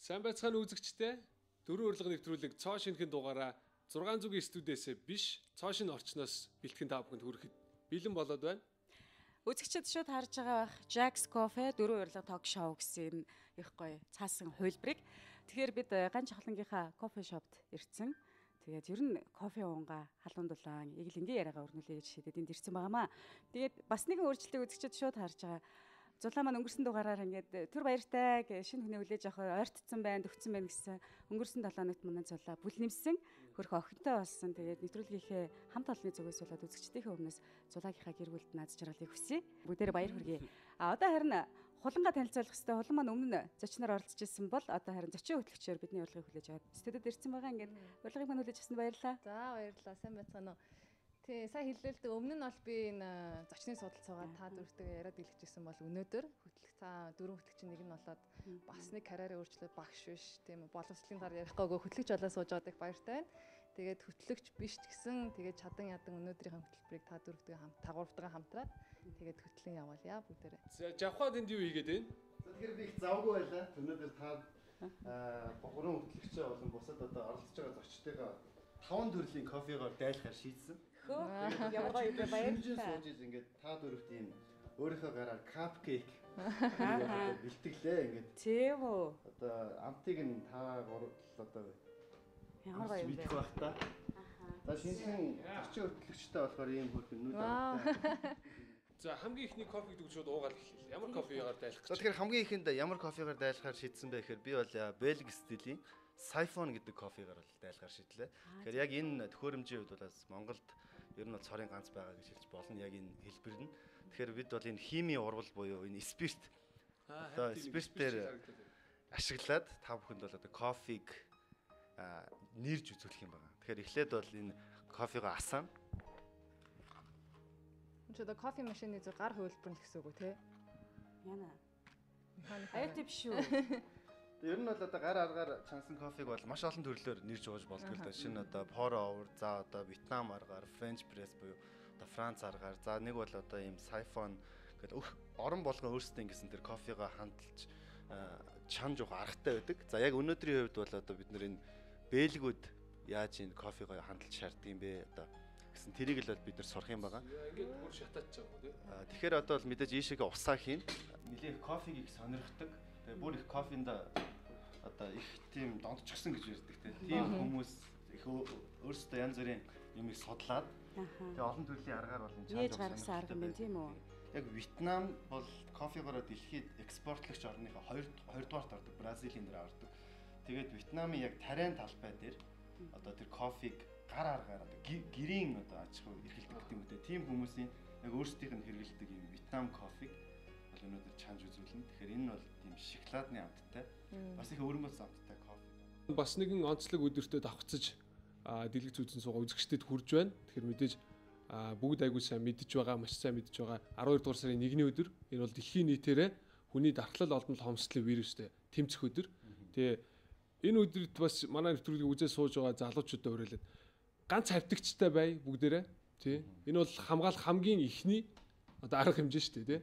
Сайн байцгаана үзэгчдээ. Дөрөв урилга нэвтрүүлэг цоо шинэхэн дугаараа 600-ийн студиэсээ биш, цоо шинэ орчноос бэлтгэн та бүхэнд хүрэхэд бэлэн болоод байна. Үзэгчид шууд харж байгаа бах Jack's Coffee дөрөв урилга ток шоу гэсэн их гоё цаасан хувилбарыг. Тэгэхээр бид Ганч Ахлангийнхаа кофе шопт ирсэн. Тэгээд ер нь кофе уунгаа халуун дулаан эглэнгийн яриагаа өрнүүлээ гэж шийдээд энд ирсэн байгаамаа. Тэгээд бас нэгэн өөрчлөлтийг үзэгчид шууд харж байгаа. Зулаа маань өнгөрсөн дугаараар ингээд түр баяртай шинэ хүнээ хүлээж авах ойртцсан байна, төгцсөн байна гэсэн өнгөрсөн 7 өнөخت манай зулаа бүл нэмсэн хөрх охинтой болсон. Тэгээд нэвтрүүлгийнхээ хамт олонны зүгээс болоод үзэгчдийнхээ өмнөөс зулаагийнхаа гэр бүлд наад жаргалыг хүсье. Бүгдээрээ баяр хүргэе. Одоо харин хулангаа танилцуулах хэвээр хулан маань өмнө зочноор оролцож ирсэн бол одоо харин зочин хөтлөгчөөр бидний урилгыг хүлээж аваад студид ирсэн байгаа. Ингээд урилгыг маань хүлээж авсанд баярлалаа. За баярлалаа. Сайн байцгаана уу. Тий, сайн хэллээ л дээ. Өмнө нь бол би энэ зочны судалцаагаа та дөрөвтэйгээ яриад дэлгэжсэн бол өнөөдөр та дөрөв хөтлөгчийн нэг нь болоод бас нэг карьераа өөрчлөөд багш биш тийм үү, боловсролын таар ярихгүйгөө хөтлөгч болоод сууж байгааг их баяртай байна. Тэгээд хөтлөгч биш ч гэсэн тэгээд чадан ядан өнөөдрийн хөтөлбөрийг та дөрөвтэйгээ та гуравтайгаа хамтраад тэгээд хөтлөн яваалаа бүгдээрээ. За Жавхад энд юу хийгээд байна? За тэгэхээр би их завгүй байлаа. Өнөөдөр та гурван хөтлөгчөө болон бусад одоо оролцож байгаа зочдтойгоо 5 төрлийн кофегаар дайлахаар шийдсэн. Ямар гоё бэ баярлалаа. Сууж ингээд та дөрөвт ийм өөрийнхөө гараар капкейк бэлтгэлээ ингээд. Тийм үү. Одоо амтыг нь та гурав одоо Ямар гоё юм бэ. Мэдэх бах та. За шинэхэн зочин хөтлөгчтэй болохоор ийм хөрхөн нүд авах. За хамгийн ихний кофег дүүж шууд уугаад эхэллээ. Ямар кофегаар дайлах гэж? За тэгэхээр хамгийн ихэнд ямар кофегаар дайлахаар шийдсэн бэ гэхээр би бол Бельги стилийн Siphon гэдэг кофегаар бол дайлахаар шийдлээ. Тэгэхээр яг энэ төхөөрөмжийн хувьд бол Монголд ер нь бол цорын ганц байгаа гэж хэлж болно. Яг энэ хэлбэр нь. Тэгэхээр бид бол энэ химийн урвал буюу энэ спирт одоо спиртээр ашиглаад та бүхэнд бол одоо кофег нэрж үзүүлэх юм байна. Тэгэхээр эхлээд бол энэ кофего асаана. Чи одоо кофе машины зөв гар хувилбар гэсэн үг үү те? Яна. Аюултай биш үү? Ер нь бол одоо гар аргаар чансан кофег бол маш олон төрлөөр нэрж ууж болдог л да. Шинэ одоо pour over, за одоо Вьетнам аргаар, French press буюу одоо Франц аргаар, за нэг бол одоо ийм siphon гэдэг орон болгон өөрсдөө ингэсэн тэр кофега хандалж чан жоох аргатай байдаг. За яг өнөөдрийн хувьд бол одоо бид нэр энэ бэлгүүд яаж энэ кофега хандалж шаарддаг юм бэ одоо гэсэн тэрийг л бид нар сурах юм байгаа. Ингээд бүр шатаач байгаа тийм. Тэгэхээр одоо бол мэдээж ийшээгээ усаа хийн. Нилээх кофег их сонирхдаг. Тэгээ бүр их кофенд одоо их тийм дондчихсан гэж ярьдаг тийм хүмүүс их өөрсдөө янз бүрийн юм их судлаад тэгээ олон төрлийн аргаар бол энэ Нээж гаргасан арга юм байна тийм үү? Яг Вьетнам бол кофегоороо дэлхийд экспортлогч орныхоо 2 дугаарт ордог, Бразилийн дээр ордог. Тэгээд Вьетнамын яг тариан талбай дээр одоо тэр кофег гар аргаар одоо гэрийн одоо аж ахуй эрхэлдэг гэдэг юм үү? Тийм хүмүүсийн яг өөрсдийнх нь хэрэгэлдэг юм Вьетнам кофег өнөөдөр чанж үзүүлнэ. Тэгэхээр энэ бол тийм шоколадны амттай. Бас их өрөмбөц амттай кофе. Бас нэгэн онцлог өдөртөө давхцаж дэлгэц үзэн суугаа үзэгчдэд хүрж байна. Тэгэхээр мэдээж бүгд айгуу сайн мэдж байгаа, маш сайн мэдж байгаа. 12 дугаар сарын 1-ний өдөр энэ бол дэлхийн нийтээрээ хүний дархлал олдмол хомсдлын вирустэй тэмцэх өдөр. Тэгээ энэ өдөрт бас манай нэвтрүүлгийг үзээ сууж байгаа залуучуудаа уриалаад ганц хавтагчтай бай бүгдээрээ. Тий. Энэ бол хамгаалах хамгийн ихний одоо арга хэмжээ шүү дээ, тий.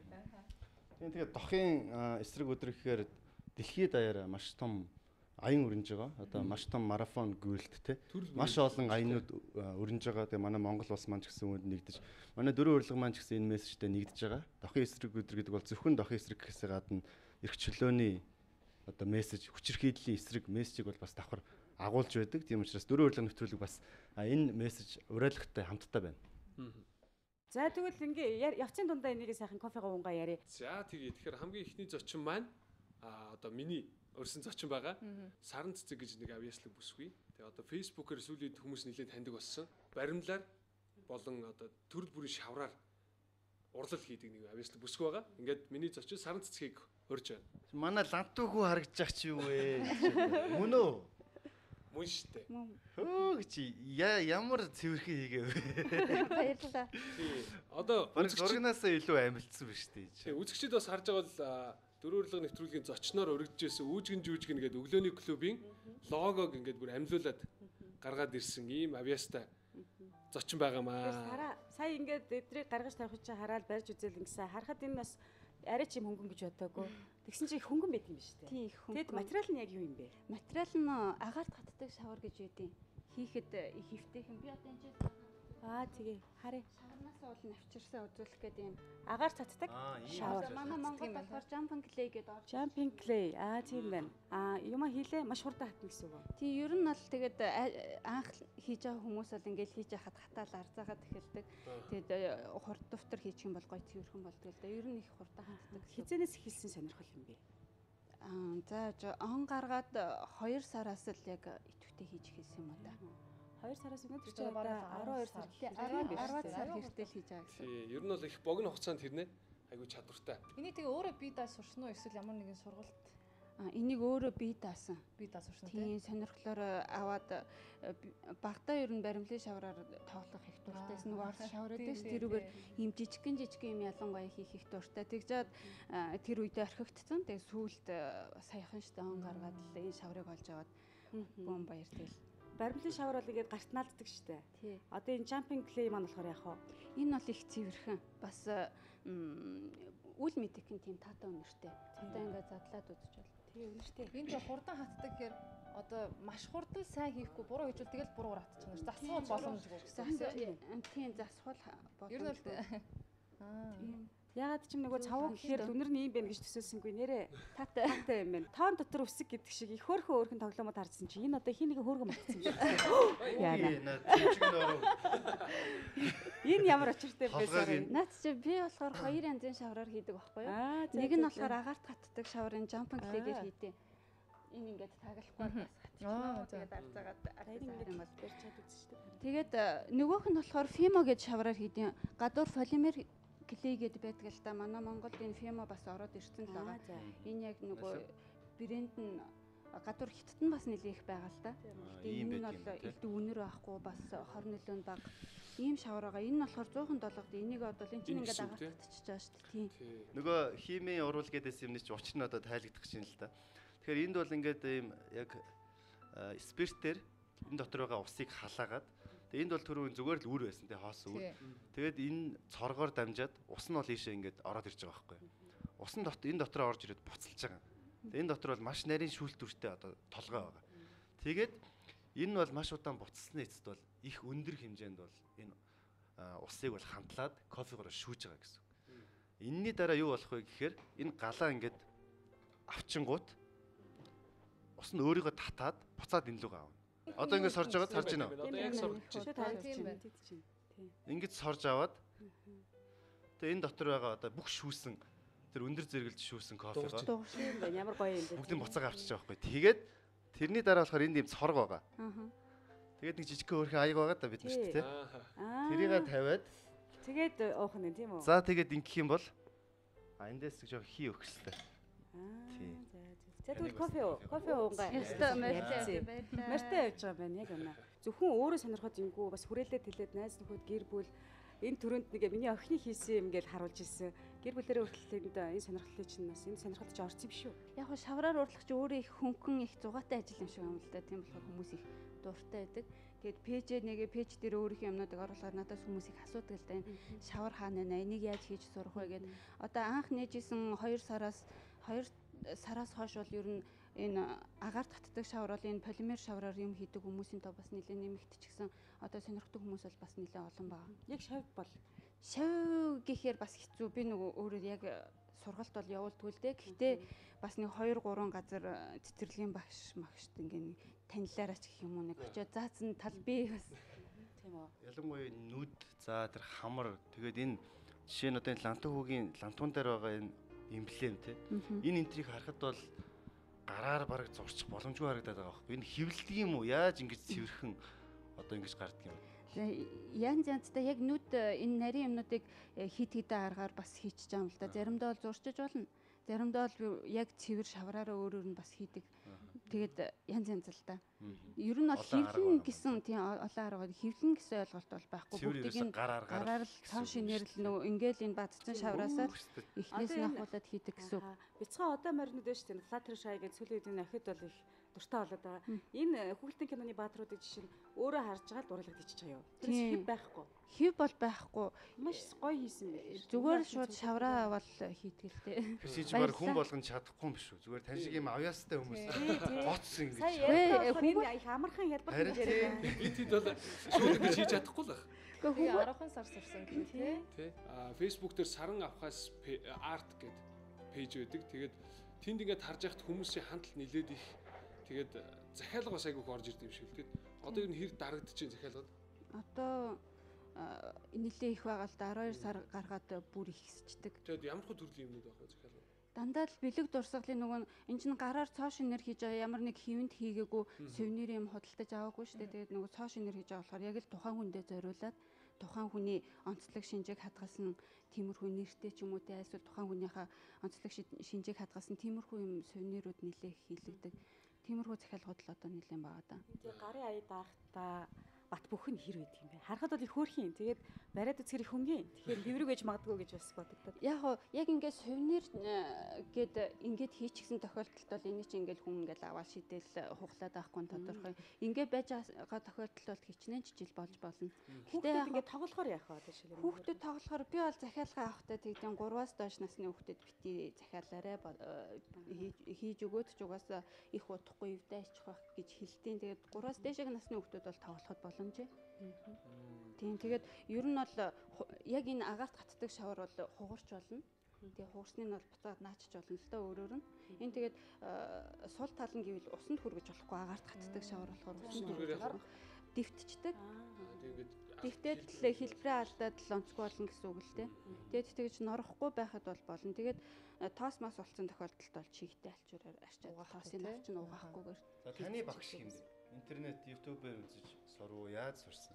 Тэгээд дохын эсрэг өдөр гэхээр дэлхийд даяараа маш том аян өрнөж байгаа. Одоо маш том марафон гүйлттэй. Маш олон аянууд өрнөж байгаа. Тэгээ манай Монгол улс маань ч гэсэн үүнд нэгдэж, манай дөрөв урилга маань ч гэсэн энэ мессежтэй нэгдэж байгаа. Дохын эсрэг өдөр гэдэг бол зөвхөн дохын эсрэг гэхээсээ гадна эрх чөлөөний одоо мессеж, хүчирхийллийн эсрэг мессежийг бол бас давхар агуулж байдаг. Тийм учраас дөрөв урилга нэвтрүүлэг бас энэ мессеж уриалгатай хамтдаа байна. За тэгвэл ингээ явцын дундаа энийг сайхан кофего уунгаа яриа. За тэгэхээр хамгийн ихний зочин маань одоо миний өрсөн зочин байгаа. Саран цэцэг гэж нэг авьяаслаг бүсгүй. Тэгээ одоо фэйсбүүкээр сүүлийн хүмүүс нэлээд таньдаг болсон. Баримлаар болон одоо төрөл бүрийн шавраар урлал хийдэг нэг авьяаслаг бүсгүй байгаа. Ингээд миний зочин саран цэцгийг хөрж байна. Манай лантуугүй харагдаж чи юу вэ? Мөн үү? Мөн штэ. Хөө чи ямар цэвэрхэн хийгээв. Баярлалаа. Тий. Одоо зургнаасаа илүү амилдсан биз дээ. Үзэгчид бас харж байгаа бол дөрөв урилга нэвтрүүлгийн зочноор өргөжжсэн үүжгэн жүжгэн гэдэг өглөөний клубын логог ингээд бүр амлиулаад гаргаад ирсэн ийм авьяастай зочин байгаамаа. Сая ингээд эдрийг гаргаж тавих чинь хараад барьж үзэл ингэсэн. Харахад энэ бас арай ч юм хөнгөн гэж бодоагүй. Тэгсэн чинь их хөнгөн байт юм биш үү? Тийм их Тэгэд хөнгөн. материал нь яг юу юм бэ? Материал нь агаарт хатдаг шавар гэж үүдээ. Хийхэд их хэвтэйхэн. Би одоо энэ Тэгээ харъя. шаварнаас уул навчирсан үзүүлэх гэдэг юм. Агаар цацдаг шавар. Манай Монгол болохоор jumping clay гэдэг орж. Jumping clay. Тийм байна. Юма хийлээ маш хурдан хатна гэсэн үг үү? Тийм ер нь бол тэгээд анх хийж байгаа хүмүүс бол ингээл хийж яхад хатаал арзаагаад эхэлдэг. Тэгээд хурд дэвтэр хийчих юм бол гоё цэвэрхэн болдог л да. Ер нь их хурдан хатдаг. Хизэнээс эхэлсэн сонирхол юм бэ? За он гаргаад 2 сараас л яг идэвхтэй хийж эхэлсэн юм уу да. 2 сараас өнөөдөр чи Одоо одоо 12 сар. Тийм 10 сар хүртэл хийж байгаа гэсэн. Тий, ер нь бол их богино хугацаанд тэрнээ айгүй чадвартай. Энийг тэгээ өөрөө бие даа сурсан уу эсвэл ямар нэгэн сургалт Энийг өөрөө бие даасан. бие даа сурсан тийм. Тийм сонирхлоор аваад багтаа ер нь баримлын шавраар тоглох их дуртайсэн. Нөгөө орс шавар гэдэг чинь тэрүүгээр ийм жижигхэн юм ялангуяа хийх их дуртай. Тэгжээд тэр үедээ орхигдсон. Тэгээ сүүлд саяхан штэ он гаргаад л энэ шаврыг олж аваад бүүн баяр тэгэл. Баримлын шавар бол ингээд гарт наалддаг штэ. Тий. Одоо энэ jumping clay маань болохоор яах вэ? Энэ бол их цэвэрхэн. Бас үл мэдээхэн тийм таатай үнэртэй. Одоо ингээд задлаад үзэж бол. Тийм үнэртэй. Энд жоо хурдан хатдаг гэхээр одоо маш хурдан сайн хийхгүй буруу хийжүүл тэгэл буруугаар хатчихна. Засвал боломжгүй гэсэн. Тийм засвал Ер нь бол тийм. Ягаад ч юм нөгөө цавуу гэхээр дүнэр нь юм байна гэж төсөөлсөнгүй нэрээ таатай юм байна. Тоон дотор үсэг гэдэг шиг их хөөрхөн тоглоомод харсан чи энэ одоо хин нэг хөөргөн матсан юм шиг. Яана. Энэ ямар очиртай байсан. Наад чи би болохоор 2 янзын шавраар хийдэг байхгүй юу? Нэг нь болохоор агаарт хатдаг шаврын jumping clay-гээр хийдэг. Энэ ингээд таглахгүй бас хатчихсан. Тэгээд арцаагаад арцаагаад юм бол барьж чад үзчихдэг. Тэгээд нөгөөх нь болохоор Fimo гэж шавраар хийдэг. Гадуур полимер клей гэдэг байдаг л да. Манай Монголд энэ Fimo бас ороод ирсэн л байгаа. Энэ яг нөгөө брэнд нь гадуур хятад нь бас нэлээх байгаа л да. Тэгээд энэ нь бол элдв үнэр байхгүй бас хор нөлөөнд баг. Ийм шавар байгаа. Энэ нь болохоор 107-д энийг одоо энэ чинь ингээд агаарт татчихж байгаа шүү дээ. Тийм. Нөгөө химийн урвал гэдээс юмны ч учир нь одоо тайлагдах чинь л да. Тэгэхээр энд бол ингээд ийм яг спиртээр энэ дотор байгаа усыг халаагаад тэгээ энд бол түрүүн зүгээр л үр байсан тий хоос үр. Тэгээд энэ цоргоор дамжаад ус нь бол ийшээ ингээд ороод ирж байгаа байхгүй. Ус нь энэ дотроо орж ирээд буцалж байгаа. Тэгээд энэ дотор бол маш нарийн шүүлтүртэй одоо толгой байгаа. Тэгээд энэ нь бол маш удаан буцалсны эцэст бол их өндөр хэмжээнд бол энэ усыг бол хамтлаад кофегоор шүүж байгаа гэсэн. Энийний дараа юу болох вэ гэхээр энэ галаа ингээд авчингууд ус нь өөрийгөө татаад буцаад энэ лугаа авна. Одоо ингэж сорж байгаа сарж байна. Одоо яг сорж байна. Тийм байна. Тийм. Ингэж сорж аваад тэгээ энэ дотор байгаа одоо бүх шүүсэн тэр өндөр зэрэгэлж шүүсэн кофего Дугшин байна. Ямар гоё юм бэ? бүгдийг буцаага авчиж байгаа байхгүй. Тэгээд тэрний дараа болохоор энд ийм цорг байгаа. Тэгээд нэг жижигхэн өөрхөн аяг байгаа да бид нарт тий. Тэрийг тавиад тэгээд уух нь тийм үү? за тэгээд ингэх юм бол эндээс жоо хий өгөх хэрэгтэй. Тий. За тэгвэл кофе уунгаа. Яста Ярьцээ. баярлалаа. Морьтой явж байгаа юм байна яг үнэ. Зөвхөн өөрөө сонирхоод юмгүй бас хүрээлээд хэлээд найз нөхөд гэр бүл энэ төрөнд нэг миний охины хийсэн юм гэж харуулж ирсэн. Гэр бүлэрээ хүртэл энэ сонирхлыг чинь бас энэ сонирхолд ч орсон юм шүү. Яг нь шавраар урлагч өөрөө их хөнгөн их зугаатай ажил юм шиг юм л да. Тийм болохоор хүмүүс их дуртай байдаг. Тэгээд пэйж дээр өөрийнхөө юмнуудыг оруулахаар надаас хүмүүс их асуудаг л да. Энэ шавар хаана байна? Энийг яаж хийж сурах вэ гэд. Одоо анх нээжсэн 2 сараас хойш бол ер нь энэ агаарт татдаг шавар бол энэ полимер шавраар юм хийдэг хүмүүсийн тоо бас нэлээд нэмэгдчихсэн. Одоо сонирхдаг хүмүүс бол бас нэлээд олон байгаа. Яг шавь бол Шав гэхээр бас хэцүү. Би нөгөө өөрөө яг сургалт бол явуулдгүй л дээ. Гэхдээ бас нэг 2 3 газар цэцэрлэгийн багш магшд ингээ танилаараач гэх юм уу нэг очиод заасан тал би бас тийм үү. Ялангуяа нүд за тэр хамар тэгээд энэ жишээ нь одоо энэ лантан хүүгийн лантун дээр байгаа энэ эмблем тий. Энэ энтрийг харахад бол гараар бараг зурчих боломжгүй харагдаад байгаа байхгүй. Энэ хөвлөдөг юм уу? Яаж ингэж цэвэрхэн одоо ингэж гардаг юм бэ? янзтай яг нүд энэ нарийн юмнуудыг хийдгийдээ аргаар бас хийчихэж байгаа юм л да. Заримдаа бол зурчиж болно. Заримдаа бол яг цэвэр шавраараа өөр нь бас хийдэг. Тэгээд янз л да. Ер нь бол хөвлөн гэсэн тийм олон арга хөвлөн гэсэн ойлголт бол байхгүй. Бүгдийг нь гараар л цааш шинээр л нөгөө ингээл энэ бадцсан шавраасаа эхнээс нь ахуулаад хийдэг гэсэн үг. Бяцхан одоо моринод байж тийм флаттер шай гэж сүүлийн үед энэ ахид бол их дуртай болоод байгаа. Энэ хүүхдийн киноны баатруудын жишээ нь өөрөө харж байгаа л дурлагдчих чаяа. Тэрс хэв байхгүй. Хэв бол байхгүй. Маш гоё хийсэн байх. Зүгээр шууд шавраа аваад хийдэг л дээ. Би чи баг хүн болгон чадахгүй юм биш үү? Зүгээр тань шиг юм авьяастай хүмүүс гоц ингэж. Хүн их амархан хялбар гэж яриад. Би тэд бол шууд ингэж хийж чадахгүй л байх. Тэгээ 10 сар сурсан гэх тий. Тий. Facebook дээр саран авахаас арт гэдэг пэйж байдаг. Тэгээд тэнд ингээд харж байхад хүмүүсийн хандлт нилээд их. Тэгээд захиалга бас айгүйх орж ирд юм шиг л. Тэгээд одоо ер нь хэр дарагдчихээн захиалгад? Одоо нэлээ их байгаа л да 12 сар гаргаад бүр ихсчдэг. Тэгээд ямар хөө төрлийн юмнууд байх вэ захиалга? Дандаа л бэлэг дурсгалын нөгөө энэ чинь гараар цоо шинээр хийж байгаа ямар нэг хэвэнд хийгээгүй сувнир юм худалдаж аваагүй шүү дээ. Тэгээд нөгөө цоо шинээр хийж байгаа болохоор яг л тухайн хүндээ зориулаад тухайн хүний онцлог шинжийг хадгалсан тиймэрхүү нэртэй ч юм уу те эсвэл тухайн хүнийхээ онцлог шинжийг хадгалсан тиймэрхүү юм сувнирууд нэлээх хийлэгдэг. Тиймэрхүү захиалгууд л одоо нэлээд байгаа да. Тэгээ гарын ая даахта бат бүх нь хэр байдаг юм бэ? Харахад бол их хөөрхийн. Тэгээд бариад үзэхэр их хөнгөн. Тэгэхээр хэврэг байж магадгүй гэж бас бодогдод. Яг ингээд сувнир гээд ингээд хийчихсэн тохиолдолд бол энийг чи ингээд хүн ингээд аваад шидэл хуглаад авахгүй нь тодорхой. Ингээд байж байгаа тохиолдол бол хичнээн жижиг болж болно. Гэхдээ ингээд тоглохоор яах вэ жишээлбэл? Хүүхдэд тоглохоор би бол захиалгаа авахтай тэгдэн 3-аас доош насны хүүхдэд бити захиалаарэ хийж өгөөд ч угаасаа их удахгүй эвдээ ичих байх гэж хэлтийн. Тэгээд 3-аас дээшээ насны хүүхдүүд бол тоглоход боломжтой. Тийм тэгээд ер нь бол яг энэ агаарт гатдаг шавар бол хугарч болно. Тэгээ хугарсны нь бол буцаад наачж болно л да өөрөөр нь. Энэ тэгээд сул тал нь гэвэл усанд хүргэж болохгүй агаарт гатдаг шавар болохоор усанд хүргэж дэвтчихдэг. Дэвтээд л хэлбэрээ алдаад л онцгүй болно гэсэн үг л дээ. Тэгээд тэгж норохгүй байхад бол болно. Тэгээд тоос мас болцсон тохиолдолд бол чихтэй алчуураар арчаад тоосын авч нь угаахгүйгээр. За таны багш юм бэ? Интернет, YouTube-ээр үзэж суруу яаж сурсан?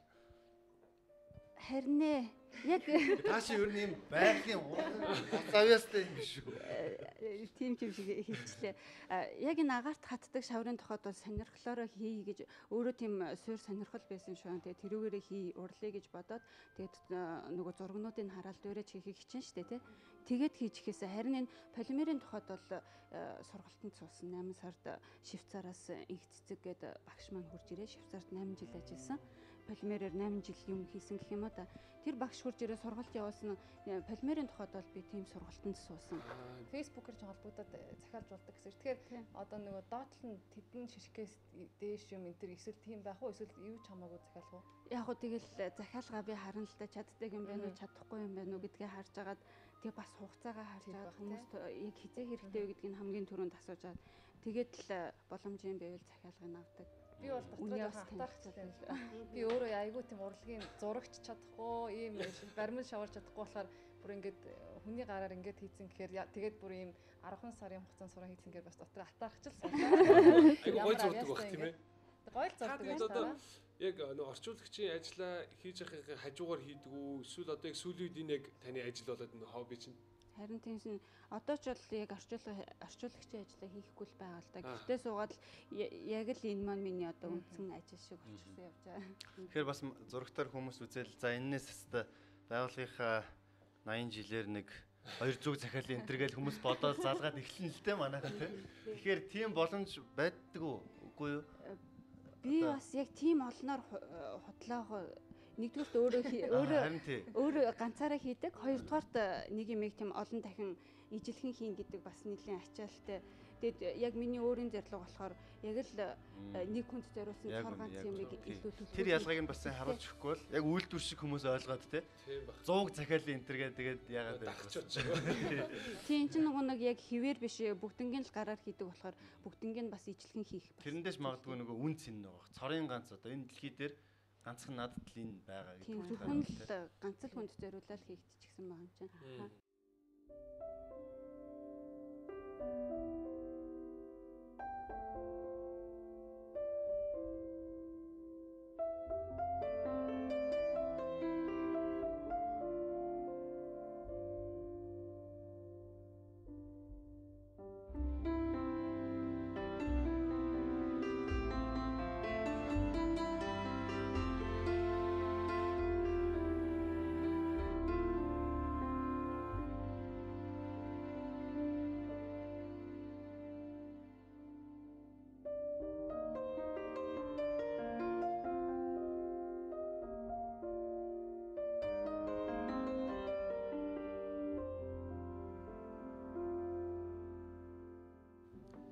Харин яг Тааши ер нь юм байгалийн авьяастай юм биш үү? Тийм шиг хэлчихлээ. Яг энэ агаарт хатдаг шаврын тухайд бол сонирхлоороо хий гэж өөрөө тийм суур сонирхол байсан шүү. Тэгээ тэрүүгээрээ хий урлаа гэж бодоод тэгээд нөгөө зургнуудыг хараад дөрөж хийхийг хичээн штэ тий. Тэгээд хийж ихээсээ харин энэ полимерийн тухайд бол сургалтанд суусан 8 сард Швейцараас инх цэцэг гээд багш маань хурж ирээ. Швейцарт 8 жил ажилласан. Полимерээр 8 жил юм хийсэн гэх юм да. Тэр багш хурж ирээ сургалт явуулсан полимерийн тухайд бол би тийм сургалтанд суусан. Facebook-ээр ч холбогдоод захиалж болдог гэсэн. Тэгэхээр одоо нөгөө доотлол нь тэдэн шишгээс дээш юм энэ төр эсвэл тийм байх уу эсвэл юу ч хамаагүй захиалах уу? Яг хөө тэгэл захиалгаа би харна л да чаддаг юм байна уу чадахгүй юм байна уу гэдгээ харж агаад тэгээ бас хугацаагаа харж агаад хүмүүст яг хизээ хэрэгтэй вэ гэдгийг хамгийн түрүүнд асууж агаад тэгээд л боломжийн байвал захиалгыг авдаг. Би бол дотроо хатаархтай юм л. Би өөрөө айгүй тийм урлагийн зурагч чадахгүй, ийм баримл шаварч чадахгүй болохоор бүр ингээд хүний гараар ингээд хийцэн гэхээр тэгээд бүр ийм 10 сарын хугацаанд сураа хийцэн гэхээр бас дотроо хатаархчихсан. Айгүй гой зурдаг баг тийм ээ. Гой зурдаг байж таа. Яг нөө орчуулагчийн ажлаа хийж байхын хажуугаар хийдэг үү? Эсвэл одоо яг сүүлийн үед энэ яг таны ажил болоод энэ хобби чинь? Харин тиймсэн одоо ч бол яг орчуулагчийн ажлаа хийхгүй л байгаа л да. Гэхдээ суугаад яг л энэ маань миний одоо үндсэн ажил шиг болчихсон явж байгаа. Тэгэхээр бас зурагтаар хүмүүс үзэл за энэс хэвээр байгууллагынхаа 80 жилээр нэг 200 захиалын энтер гэж хүмүүс бодоод залгаад эхлэн л дээ манайхан тийм. Тэгэхээр тийм боломж байдаг үгүй юу? Би бас яг тийм олноор худлаа нэгдүгürt өөрөө ганцаараа хийдэг, хоёрдугаарт нэг юм тийм олон дахин ижилхэн хийн гэдэг бас нэлийн ачаалтай. Тэгэд яг миний өөрийн зорилго болохоор яг л нэг хүнд зориулсан цор ганц юмыг илүү төлөв. Тэр ялгааг нь бас харуулж өгөхгүй бол яг үйлдвэр шиг хүмүүс ойлгоод те. 100 захиалын энтергээд тэгээд яагаад дагчиж. Тийм ч нэг яг хിവэр биш бүгднгийн л гараар хийдэг болохоор бүгднгийн бас ижилхэн хийх. Тэрэндээс магадгүй нөгөө үн цэн нөгөө цорын ганц одоо энэ дэлхий дээр ганцхан надад л энэ байгаа гэдэг. Тийм зөвхөн л ганц л хүнд зориулаад хийгдчихсэн байгаа юм чинь.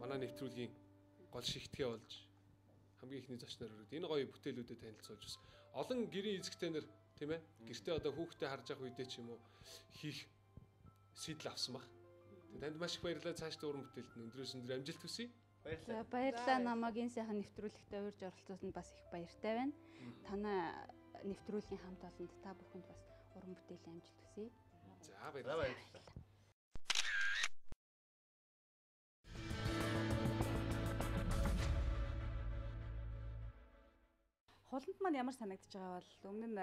манай нэвтрүүлгийн гол шигтгэе болж хамгийн ихний зочноор өрөөд энэ гоё бүтээлүүдэд танилцуулж бас олон гэрийн эзэгтэй нар тийм ээ гэртээ одоо хүүхдээ харж явах үедээ ч юм уу хийх сэтэл авсан баг. Танд маш их баярлалаа. Цаашдаа уран бүтээлд өндрөөс өндөр амжилт хүсье. За баярлалаа намайг энэ сайхан нэвтрүүлэгтээ урьж оролцуулсанд бас их баяртай байна. Танай нэвтрүүлгийн хамт олонд та бүхэнд бас уран бүтээлийн амжилт хүсье. За баярлалаа. Хуланд маань ямар санагдаж байгаа бол өмнө нь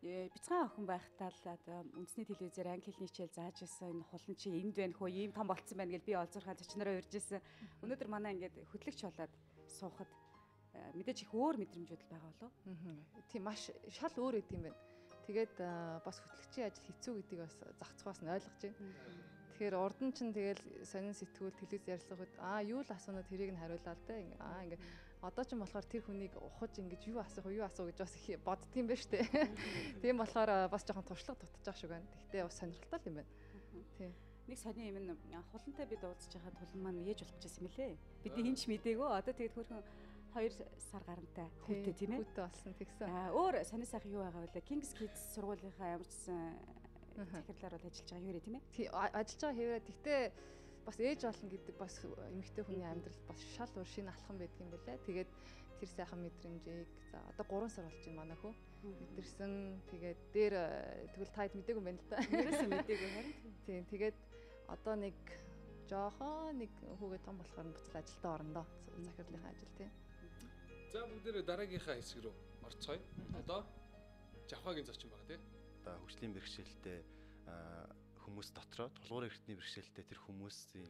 бяцхан охин байхдаа л одоо үндэсний телевизээр англи хэлний хичээл зааж ирсэн энэ хулан чи энд байна хөө ийм том болцсон байна гэж би олзуурхаа зочнороо урьж ирсэн. Өнөөдөр манай ингээд хөтлөгч болоод суухад мэдээж их өөр мэдрэмжүүд байгаа болов. Тийм маш шал өөр гэдэм байна. Тэгээд бас хөтлөгчийн ажил хэцүү гэдгийг бас зах цухаас нь ойлгож байна. Тэгэхээр урд нь чинь тэгэл сонин сэтгүүл телевиз ярилцлагууд юу л асуунууд тэрийг нь хариулаа л да. Ингээд одоо ч юм болохоор тэр хүнийг ухаж ингэж юу асуух гэж бас их боддгийм байна штэ. Тийм болохоор бас жоохон туршлага дутчих шиг байна. Гэхдээ бас сонирхолтой юм байна. Тийм. Нэг сони юм нь хулантай бид уулзж байхад хулан маань ээж болох гэсэн юм лээ. Бидний хинч мдэгөө одоо тэгээд хөрхөн 2 сар гарантай хүүтэй тийм ээ. Хүүтэй болсон тэгсэн. Өөр сони сайхан юу байгаа вэ? Kings Kids сургуулийнхаа ямар ч захирлаар бол ажиллаж байгаа юу тийм ээ. Тий ажиллаж байгаа хэвээрээ гэхдээ бас ээж болно гэдэг бас эмэгтэй хүний амьдрал бас шал өөр шинэ алхам байдаг юм байлаа. Тэгээд тэр сайхан мэдрэмжийг за одоо 3 сар болж байна манай хөө. Мэдэрсэн. Тэгээд дээр тэгвэл таад мэдээгүй юм байна л да. Ерөөсөө мэдээгүй харин. Тийм тэгээд одоо нэг жоохон нэг хүүгээ том болохоор буцаад ажилдаа орондоо. Захирлынхаа ажил тийм. За бүгдээрээ дараагийнхаа хэсэг рүү орцгоё. Одоо Жавхагийн зочин байгаа тийм. Одоо хөгжлийн бэрхшээлтэй хүмүүс дотроо тулгуур эрхтний бэрхшээлтэй тэр хүмүүсийн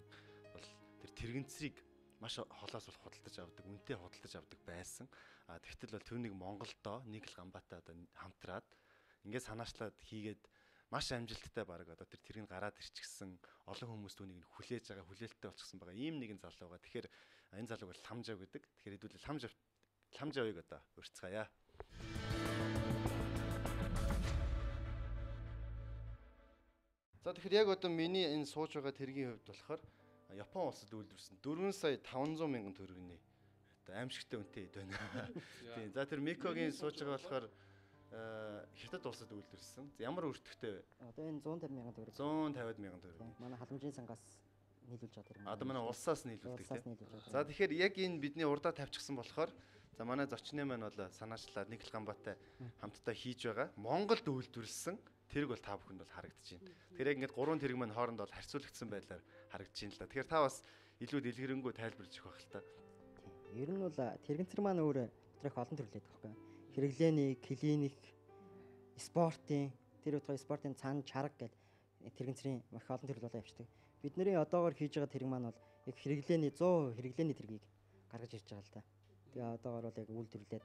бол тэр тэрэгцрийг маш холоос бол худалдаж авдаг, үнэтэй худалдаж авдаг байсан. Тэгтэл бол түүнийг Монголдоо нэг л гамбаатай одоо хамтраад ингээд санаачлаад хийгээд маш амжилттай баг одоо тэр тэрийг гараад ирчихсэн олон хүмүүс түүнийг хүлээж байгаа, хүлээлттэй болчихсон байгаа. Ийм нэгэн залуу байгаа. Тэгэхээр энэ залууг бол Ламжав гэдэг. Тэгэхээр хэдүүлээ Ламжавыг одоо урьцгаая. За тэгэхээр яг одоо миний энэ сууж байгаа тэргийн хувьд болохоор Япон улсад үйлдвэрсэн 4 сая 500 мянган төгрөгийн одоо аимшигтай үнэтэй хэд байна. Тийм. За тэр Микогийн сууж байгаа болохоор Хятад улсад үйлдвэрсэн. Ямар өртөгтэй вэ? Одоо энэ 150 мянган төгрөг. 150 мянган төгрөг. Манай халамжийн сангаас нийлүүлж байгаа юм. Одоо манай улсаас нийлүүлдэг тийм. За тэгэхээр яг энэ бидний урдаа тавьчихсан болохоор за манай зочны маань бол санаачлаад нэг л гамбаатай хамтдаа хийж байгаа. Монголд үйлдвэрлэсэн тэрэг бол та бүхэнд бол харагдаж байна. Тэгэхээр яг ингээд 3 тэрэг маань хооронд бол харьцуулагдсан байдлаар харагдаж байна л да. Тэгэхээр та бас илүү дэлгэрэнгүй тайлбарлаж өгөх байх л та. Ер нь бол тэрэгцэр маань өөр доторх олон төрлөөд байгаа юм. Хэрэглээний, клиник, спортын, тэр утгаа спортын цаана чарга гэдэг тэрэгцрийн маш олон төрөл болоо явчихдаг. Бидний одоогоор хийж байгаа тэрэг маань бол яг хэрэглээний 100% хэрэглээний тэргийг гаргаж ирж байгаа л да. Тэгээ одоогоор бол яг үйлдвэрлээд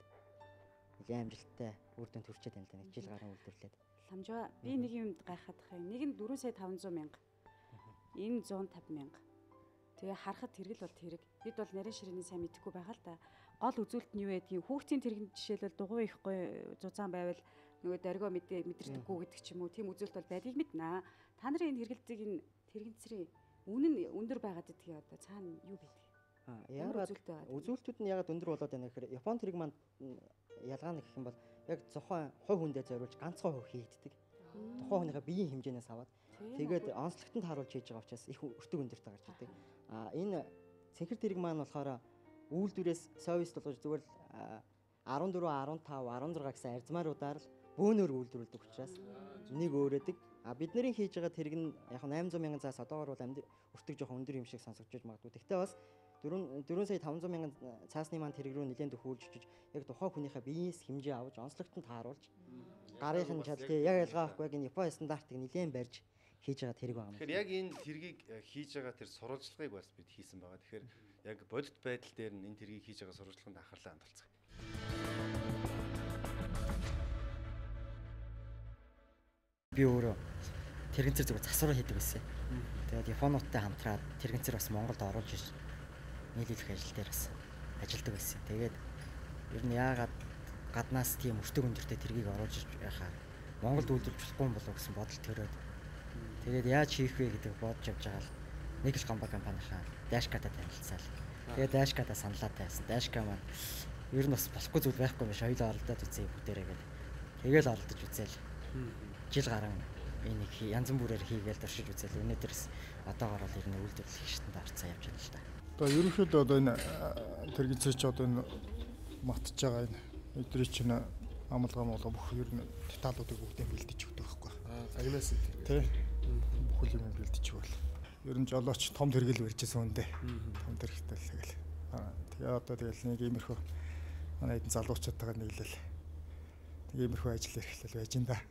нэлээд амжилттай үр дүн төрчээд байна л да. 1 жил гарсан үйлдвэрлээд. Ламжаа би нэг юмд гайхах юм. Нэг нь 4 сая 500 мянга. Энэ 150 мянга. Тэгээ харахад тэргэл бол тэрэг. Бид бол нарийн ширээний сайн мэдэхгүй байгаа л да. Гол үзүүлэлт нь юу байдгийг хүүхдийн тэрэг жишээлбэл дугуй ихгүй зузаан байвал нөгөө дөргөө мэдэрдэггүй гэдэг ч юм уу. Тийм үзүүлэлт бол байдгийг мэднэ. Та нарын энэ хэрэгэлтийг энэ тэрэгцрийн үнэн нь өндөр байгаад гэдгийг одоо цаана юу байдаг? Яагаад үзүүлэлтүүд нь яагаад өндөр болоод байна гэхээр Япон тэрэг маань ялгаа нь гэх юм бол яг зохион хувь хүндээ зориулж ганцхан хувь хийгддэг. Тухайн хүнийхээ биеийн хэмжээнээс аваад тэгээд онцлогтод харуулж хийж байгаа учраас их өртөг өндөртэй гарч ирдэг. Энэ цэнхэр тэрэг маань болохоор үйлдвэрээс сервис болгож зүгээр л 14, 15, 16 гэсэн арзмааруудаар л бөөнөр үйлдвэрлэдэг учраас нэг өөрөдөг. Бидний хийж байгаа тэрэг нь яг 800 мянган цаас одоогоор бол өртөг жоохон өндөр юм шиг сонсогдож магадгүй. Гэхдээ бас 4 сая 500 мянган цаасны маань тэрэг рүү нэлээд хөөж очиж яг тухайн хүнийхээ биеэс хэмжээ авч онцлогтод тааруулж гарын чад яг ялгаа авахгүй яг энэ Японы стандартыг нэлээд барьж хийж байгаа тэрэг байна. Тэгэхээр яг энэ тэргийг хийж байгаа тэр сурвалжлагыг бас бид хийсэн байгаа. Тэгэхээр яг бодит байдал дээр нь энэ тэргийг хийж байгаа сурвалжлаганд анхаарлаа хандуулцгаая. Би өөрөө тэрэгцэр зүгээр засвар хийдэг байсан. Тэгээд Японуудтай хамтраад тэрэгцэр бас Монголд оруулж ирж нийлүүлэх ажил дээр бас ажилладаг байсан. Тэгээд ер нь яагаад гаднаас тийм өртөг өндөртэй тэргийг оруулж ирж байхаа Монголд үйлдвэрлэж болохгүй болов гэсэн бодол төрөөд тэгээд яаж хийх вэ гэдэг бодож явж байгаа л Нэг л гомбо компанийнхаа Dashcata танилцсаал. Тэгээд Dashcata саналаа тавьсан. Dashca маань ер нь бас болохгүй зүйл байхгүй биш. Хоёулаа оролдоод үзье бүгдээрээ гэдэг. Тэгээл оролдож үзээл. Жил гарan энийг янз бүрээр хийгээл туршиж үзээл. Өнөөдрөөс одоогоор бол ер нь үйлдвэрлэх хэвштэнд орцоо явж байна л да. Одоо ерөнхийдөө одоо энэ тэрэгцээч одоо энэ матж байгаа энэ эдрий чинь амлгаа бүх ер нь деталуудыг бүгдээ бэлдэж өгдөг байхгүй. Агнаас тий. Бүх юм бэлдэж өгвөл. Ер нь жолооч том тэргэл барьжсэн үндэ. Том тэрэгтэй л тэгэл. Тэгээ одоо тэгэл нэг иймэрхүү манай эдэн залуучуудтайгаа нийлэл. Тэг иймэрхүү ажил эрхлэл байж энэ да.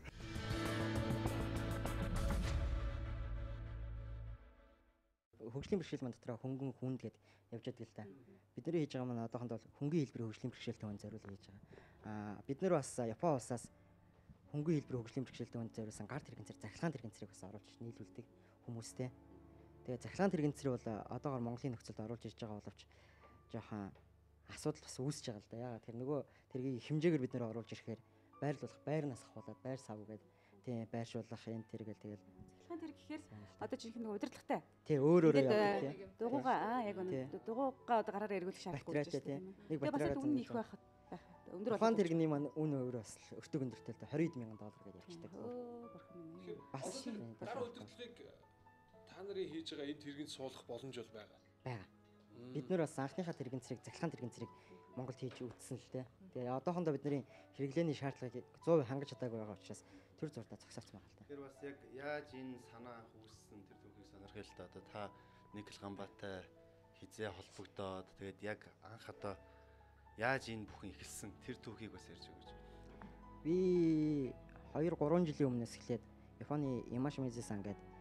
Хөгжлийн бэрхшээл маань дотроо хөнгөн хүнд гэд явж байгаа л да. Бидний хийж байгаа маань одоохонд бол хөнгөн хэлбэрийн хөгжлийн бэрхшээлтэй хүн зориулж хийж байгаа. Бид нар бас Япон улсаас хөнгөн хэлбэрийн хөгжлийн бэрхшээлтэй хүн зориулсан гар тэрэгцэр захилгаан тэрэгцэрийг бас оруулж нийлүүлдэг хүмүүстэй. Тэгээ захилгаан тэрэгцэр бол одоогоор Монголын нөхцөлд оруулж ирж байгаа боловч жоохон асуудал бас үүсэж байгаа л да. Яагаад тэр нөгөө тэргийг хэмжээгээр бид нэр оруулж ирэхээр байрлуулах, байрнаас ахуулаад байр сав гээд тийм байршуулах энэ тэргээл тэгэл захилгаан тэрэг гэхээр одоо жинхэнэ нөгөө удирдлагатай. Тий өөрөөрөө явдаг тий. Дугуугаа яг үнэ дугуугаа одоо гараар эргүүлэх шаардлагагүй гэж байна. Нэг батарейд үнэ их байх өндөр Япон тэрэгний маань үн өөрөө бас өртөг өндөртэй л $20,000 гэж ярьждаг. Бас дараа удирдлагыг та нарын хийж байгаа энэ тэргэнд суулгах боломж бол байгаа. Бага. Бид нэр бас анхныхаа тэрэгэн цэрэг, захилгаан тэрэгэн цэрэг Монголд хийж үтсэн л дээ. Тэгээ одоохондоо бидний хэрэглээний шаардлагыг 100% хангаж чадаагүй байгаа учраас төр зурдаа зогсоолцсон байгаа л да. Тэр бас яг яаж энэ санаа үүссэн тэр түүхийг сонирхъя л да. Одоо та нэг л гамбатай хизээ холбогдоод тэгээд яг анх одоо яаж энэ бүхэн эхэлсэн тэр түүхийг бас ярьж өгөөч. Би 2-3 жилийн өмнөөс эхлээд Японы Yamashimizu-сан гэдэг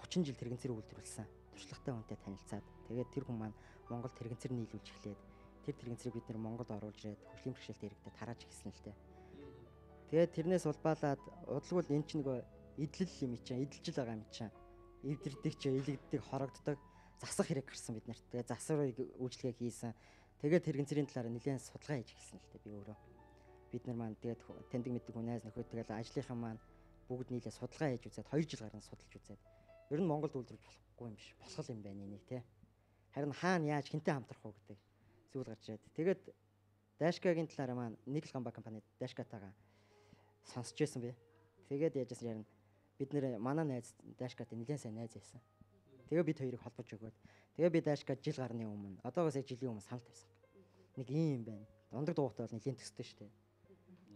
30 жил тэрэгцэр үйлдвэрлэсэн. Туршлагатай хүнтэй танилцаад тэгээд тэр хүн маань Монгол тэрэгцэр нийлүүлж эхлээд тэр тэрэгцэрийг бид нэр Монголд оруулж ирээд хөгжлийн бэрхшээлтэй иргэдэд тарааж эхэлсэн л дээ. Тэгээд тэрнээс улбаалаад удалгүй энэ ч нөгөө идэл юм чинь идэлжил байгаа юм чинь. Эвдэрдэг ч илэгддэг хорогддог засах хэрэг гарсан бид нарт. Тэгээд засварыг үйлчлэгээ хийсэн. Тэгээд тэрэгцэрийн талаар нэлээд судалгаа хийж эхэлсэн л дээ би өөрөө. Бид нар маань тэгээд таньдаг мэддэг хүнээс нөхөд тэгээд ажлынхан маань бүгд нийлээ судалгаа хийж үзээд 2 жил гарсан судалж үзээд ер нь Монголд үйлдвэрлэж болохгүй юм биш. Болох юм байна энийг те. Харин хаана яаж хинтээ хамтрах уу гэдэг зүйл гарч ирээд. Тэгээд Dashca-гийн талаар маань нэг л гамбаа компани Dashca-тайгаа сонсч байсан би. Тэгээд яажсэн ярина. Бид нэр манай найз Dashca-тай нэлээд сайн найз байсан. Тэгээ бид хоёрыг холбож өгөөд. Тэгээ би Dashca жил гарны өмнө одоогоос яг жилийн өмнө санал тавьсан. Нэг юм байна. Ундаг дугуйтай бол нэлээд төстэй шүү дээ.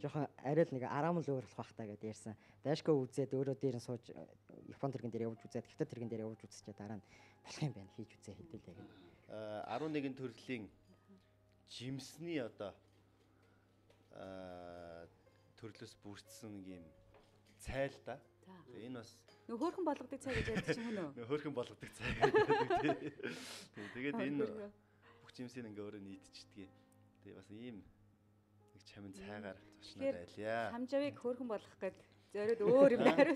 Жохон арай л нэг араам л өөр болох бах таа гэдээ ярьсан. Dashca үзээд өөрөө дээр нь сууж Япон тэрэгэн дээр явж үзээд хятад тэрэгэн дээр явж үзчихээ дараа нь болох юм байна хийж үзээ хэдүүлээ гэнэ. 11 төрлийн жимсний одоо төрлөөс бүрдсэн нэг юм цайл да. Энэ бас нөх хөөрхөн болгодог цай гэж ярьдаг юм уу? Нөх хөөрхөн болгодог цай гэдэг тийм. Тэгээд энэ бүх жимсийг ингээ өөрөө нийтчихдээ. Тэгээ бас ийм нэг чамин цайгаар зочноод айлья. Хамжавыг хөөрхөн болгох гээд зориод өөр юм байр.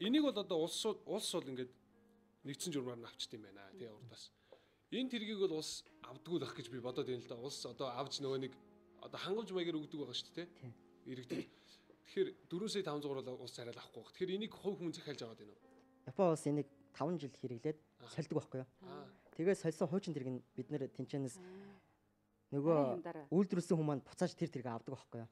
Энийг бол одоо улс бол ингээд нэгдсэн журмаар нь авчт юм байна тий урдаас. Энэ тэргийг бол улс авдаггүй байх гэж би бодоод байна л да. Улс одоо авч нөгөө нэг одоо хангамж маягаар өгдөг байгаа шүү дээ тий. Иргэдэд. Тэгэхээр 4.500 бол улс арай л авахгүй. Тэгэхээр энийг хувь хүн захиалж аваад байна уу? Япон улс энийг 5 жил хэрэглээд сольдог байхгүй юу? Тэгээд сольсон хуучин тэрэг нь бид нэр тэнчэнээс нөгөө үйлдвэрлэсэн хүмүүс маань буцааж тэр тэрэг авдаг байхгүй юу?